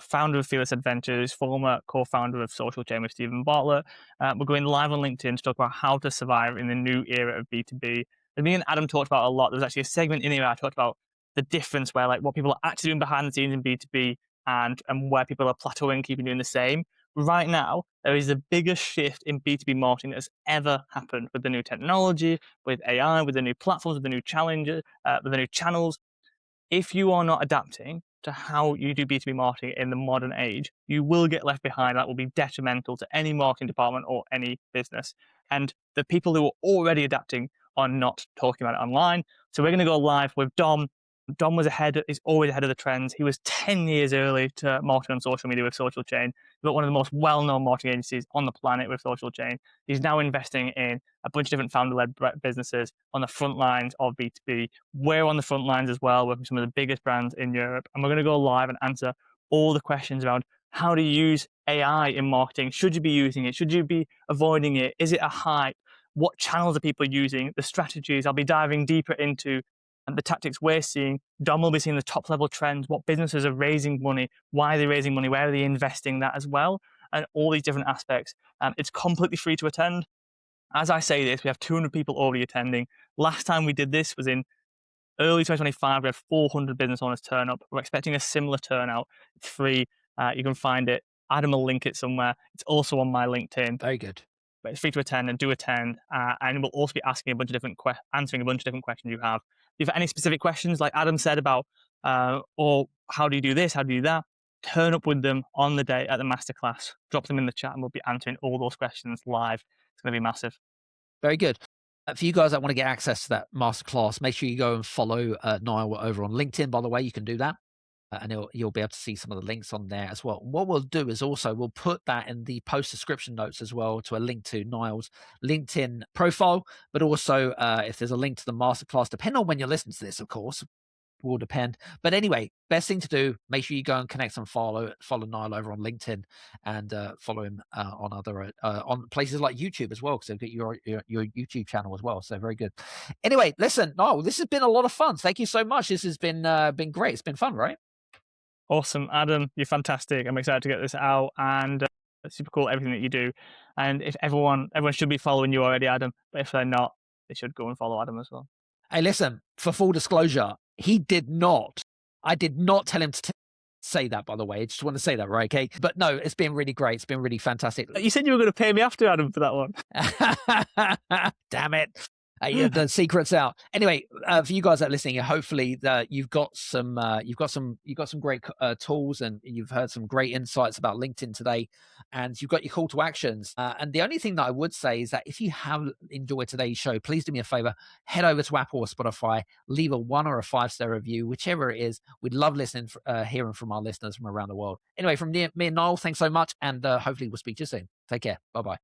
founder of Fearless Adventures, former co-founder of Social Chain with Stephen Bartlett. We're going live on LinkedIn to talk about how to survive in the new era of B2B. As me and Adam talked about a lot, there was actually a segment in here where I talked about the difference where, like, what people are actually doing behind the scenes in B2B and where people are plateauing, keeping doing the same. Right now, there is the biggest shift in B2B marketing that has ever happened with the new technology, with AI, with the new platforms, with the new challenges, with the new channels. If you are not adapting to how you do B2B marketing in the modern age, you will get left behind. That will be detrimental to any marketing department or any business. And the people who are already adapting are not talking about it online. So we're going to go live with Dom Dom is always ahead of the trends. He was 10 years early to marketing on social media with Social Chain. He's got one of the most well-known marketing agencies on the planet with Social Chain. He's now investing in a bunch of different founder-led businesses on the front lines of B2B. We're on the front lines as well, working with some of the biggest brands in Europe. And we're going to go live and answer all the questions around how to use AI in marketing. Should you be using it? Should you be avoiding it? Is it a hype? What channels are people using? The strategies. I'll be diving deeper into and the tactics we're seeing. Dom will be seeing the top level trends, what businesses are raising money, why are they raising money, where are they investing that as well, and all these different aspects. It's completely free to attend. As I say this, we have 200 people already attending. Last time we did this was in early 2025. We had 400 business owners turn up. We're expecting a similar turnout. It's free. You can find it. Adam will link it somewhere. It's also on my LinkedIn. Very good. But it's free to attend, and do attend. And we'll also be asking a bunch of different answering a bunch of different questions you have. If you have any specific questions, like Adam said about, or how do you do this, how do you do that, turn up with them on the day at the masterclass, drop them in the chat, and we'll be answering all those questions live. It's going to be massive. Very good. For you guys that want to get access to that masterclass, make sure you go and follow Niall over on LinkedIn. By the way, you can do that. And you'll be able to see some of the links on there as well. What we'll do is also we'll put that in the post description notes as well, to a link to Niall's LinkedIn profile, but also if there's a link to the masterclass, depending on when you listen to this, of course, will depend. But anyway, best thing to do, make sure you go and connect and follow Niall over on LinkedIn, and follow him on other on places like YouTube as well, because they've got your YouTube channel as well. So very good. Anyway, listen, Niall, this has been a lot of fun. Thank you so much. This has been great. It's been fun, right? Awesome, Adam, you're fantastic. I'm excited to get this out, and it's super cool, everything that you do. And if everyone should be following you already, Adam, but if they're not, they should go and follow Adam as well. Hey, listen, for full disclosure, I did not tell him to say that, by the way. I just want to say that, right? Okay. But no, it's been really great. It's been really fantastic. You said you were going to pay me after, Adam, for that one. Damn it. The secret's out. Anyway, for you guys that are listening, hopefully you've got some great tools, and you've heard some great insights about LinkedIn today, and you've got your call to actions. And the only thing that I would say is that if you have enjoyed today's show, please do me a favor, head over to Apple or Spotify, leave a 1 or a 5-star review, whichever it is. We'd love hearing from our listeners from around the world. Anyway, from me and Niall, thanks so much, and hopefully we'll speak to you soon. Take care. Bye-bye.